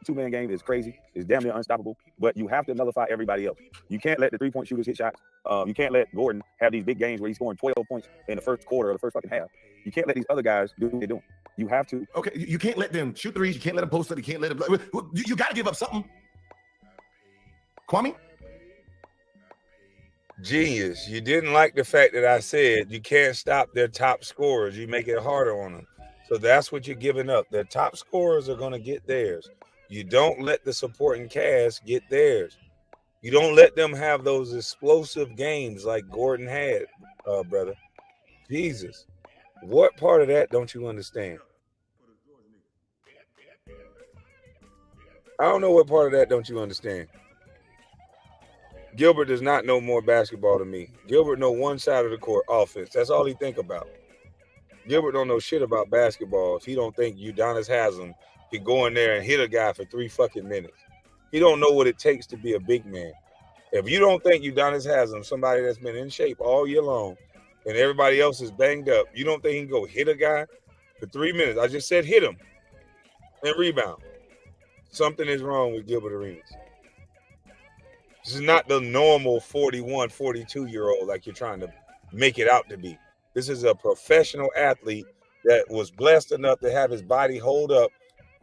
2-man game is crazy. It's damn near unstoppable. But you have to nullify everybody else. You can't let the 3-point shooters hit shots. You can't let Gordon have these big games where he's scoring 12 points in the first quarter or the first fucking half. You can't let these other guys do what they're doing. You have to. Okay, you can't let them shoot threes. You can't let them post up. You can't let them. You got to give up something. Kwame? Genius. You didn't like the fact that I said you can't stop their top scorers. You make it harder on them. So that's what you're giving up. Their top scorers are going to get theirs. You don't let the supporting cast get theirs. You don't let them have those explosive games like Gordon had, brother. Jesus. What part of that don't you understand? I don't know what part of that don't you understand. Gilbert does not know more basketball than me. Gilbert know one side of the court, offense. That's all he think about. Gilbert don't know shit about basketball if he don't think Udonis Haslem can go in there and hit a guy for 3 fucking minutes. He don't know what it takes to be a big man. If you don't think Udonis Haslem, somebody that's been in shape all year long, and everybody else is banged up, you don't think he can go hit a guy for 3 minutes? I just said hit him and rebound. Something is wrong with Gilbert Arenas. This is not the normal 41, 42-year-old like you're trying to make it out to be. This is a professional athlete that was blessed enough to have his body hold up,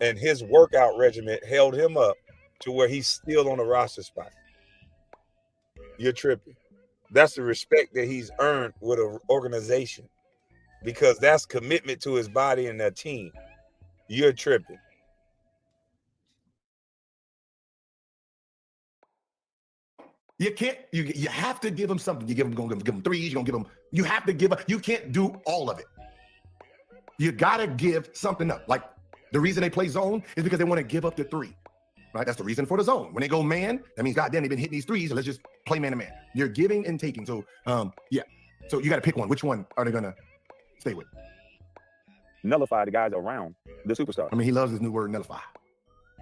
and his workout regimen held him up to where he's still on a roster spot. You're tripping. That's the respect that he's earned with an organization because that's commitment to his body and that team. You're tripping. You can't. You have to give him something. You're gonna give him threes. You're gonna give him. You have to give up. You can't do all of it. You gotta give something up. Like the reason they play zone is because they want to give up the 3. Right? That's the reason for the zone. When they go man, that means goddamn they've been hitting these threes. So let's just play man to man. You're giving and taking. So yeah. So you got to pick one. Which one are they gonna stay with? Nullify the guys around the superstar. I mean, he loves this new word, nullify.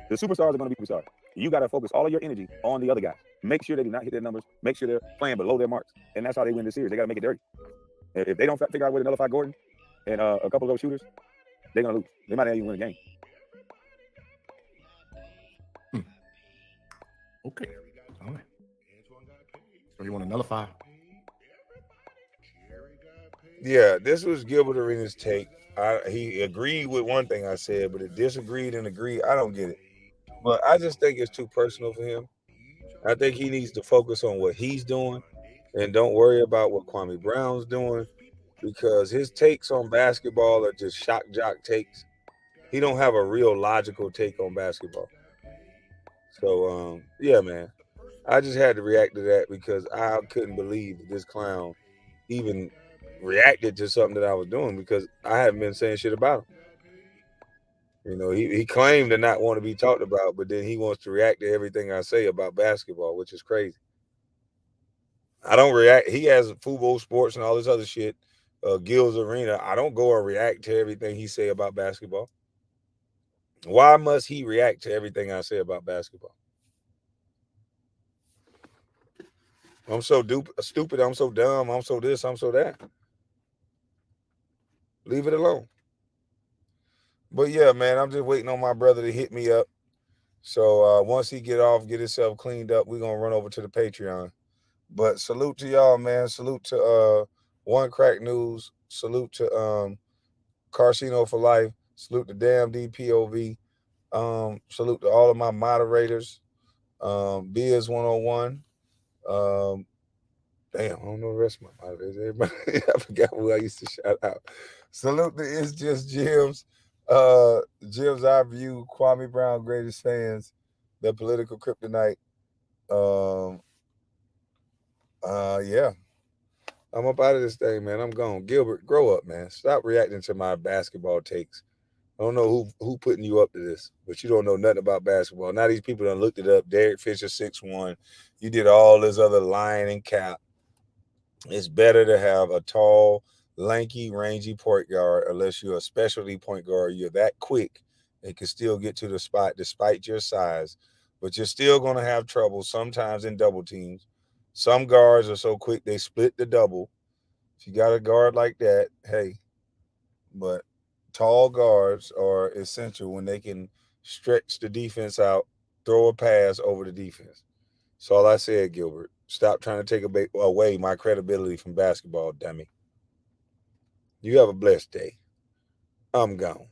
The superstars are going to be superstars. You got to focus all of your energy on the other guys. Make sure they do not hit their numbers. Make sure they're playing below their marks. And that's how they win the series. They got to make it dirty. If they don't figure out a way to nullify Gordon and a couple of those shooters, they're going to lose. They might not even win a game. Okay. All right. So you want to nullify? Yeah, this was Gilbert Arenas' take. He agreed with one thing I said, but it disagreed and agreed. I don't get it. But I just think it's too personal for him. I think he needs to focus on what he's doing and don't worry about what Kwame Brown's doing because his takes on basketball are just shock jock takes. He don't have a real logical take on basketball. So, yeah, man. I just had to react to that because I couldn't believe that this clown even reacted to something that I was doing because I haven't been saying shit about him. You know, he claimed to not want to be talked about, but then he wants to react to everything I say about basketball, which is crazy. I don't react. He has football, sports, and all this other shit. Gil's Arena. I don't go and react to everything he say about basketball. Why must he react to everything I say about basketball? I'm so stupid. I'm so dumb. I'm so this. I'm so that. Leave it alone. But yeah, man, I'm just waiting on my brother to hit me up. So once he get himself cleaned up, we're gonna run over to the Patreon. But salute to y'all, man. Salute to One Crack News. Salute to Carcino for Life. Salute to Damn DPOV. Salute to all of my moderators. Biz 101. Damn, I don't know the rest of my moderators. Everybody, I forgot who I used to shout out. Salute to It's Just Jim's. Jim's Our View, Kwame Brown, Greatest Fans, The Political Kryptonite. Yeah. I'm up out of this thing, man. I'm gone. Gilbert, grow up, man. Stop reacting to my basketball takes. I don't know who putting you up to this, but you don't know nothing about basketball. Now these people done looked it up. Derek Fisher 6'1". You did all this other line and cap. It's better to have a tall, lanky, rangy point guard unless you're a specialty point guard. You're that quick and can still get to the spot despite your size, but you're still going to have trouble sometimes in double teams. Some guards are so quick they split the double. If you got a guard like that, hey, but tall guards are essential when they can stretch the defense out, throw a pass over the defense. That's all I said, Gilbert. Stop trying to take away my credibility from basketball, dummy. You have a blessed day. I'm gone.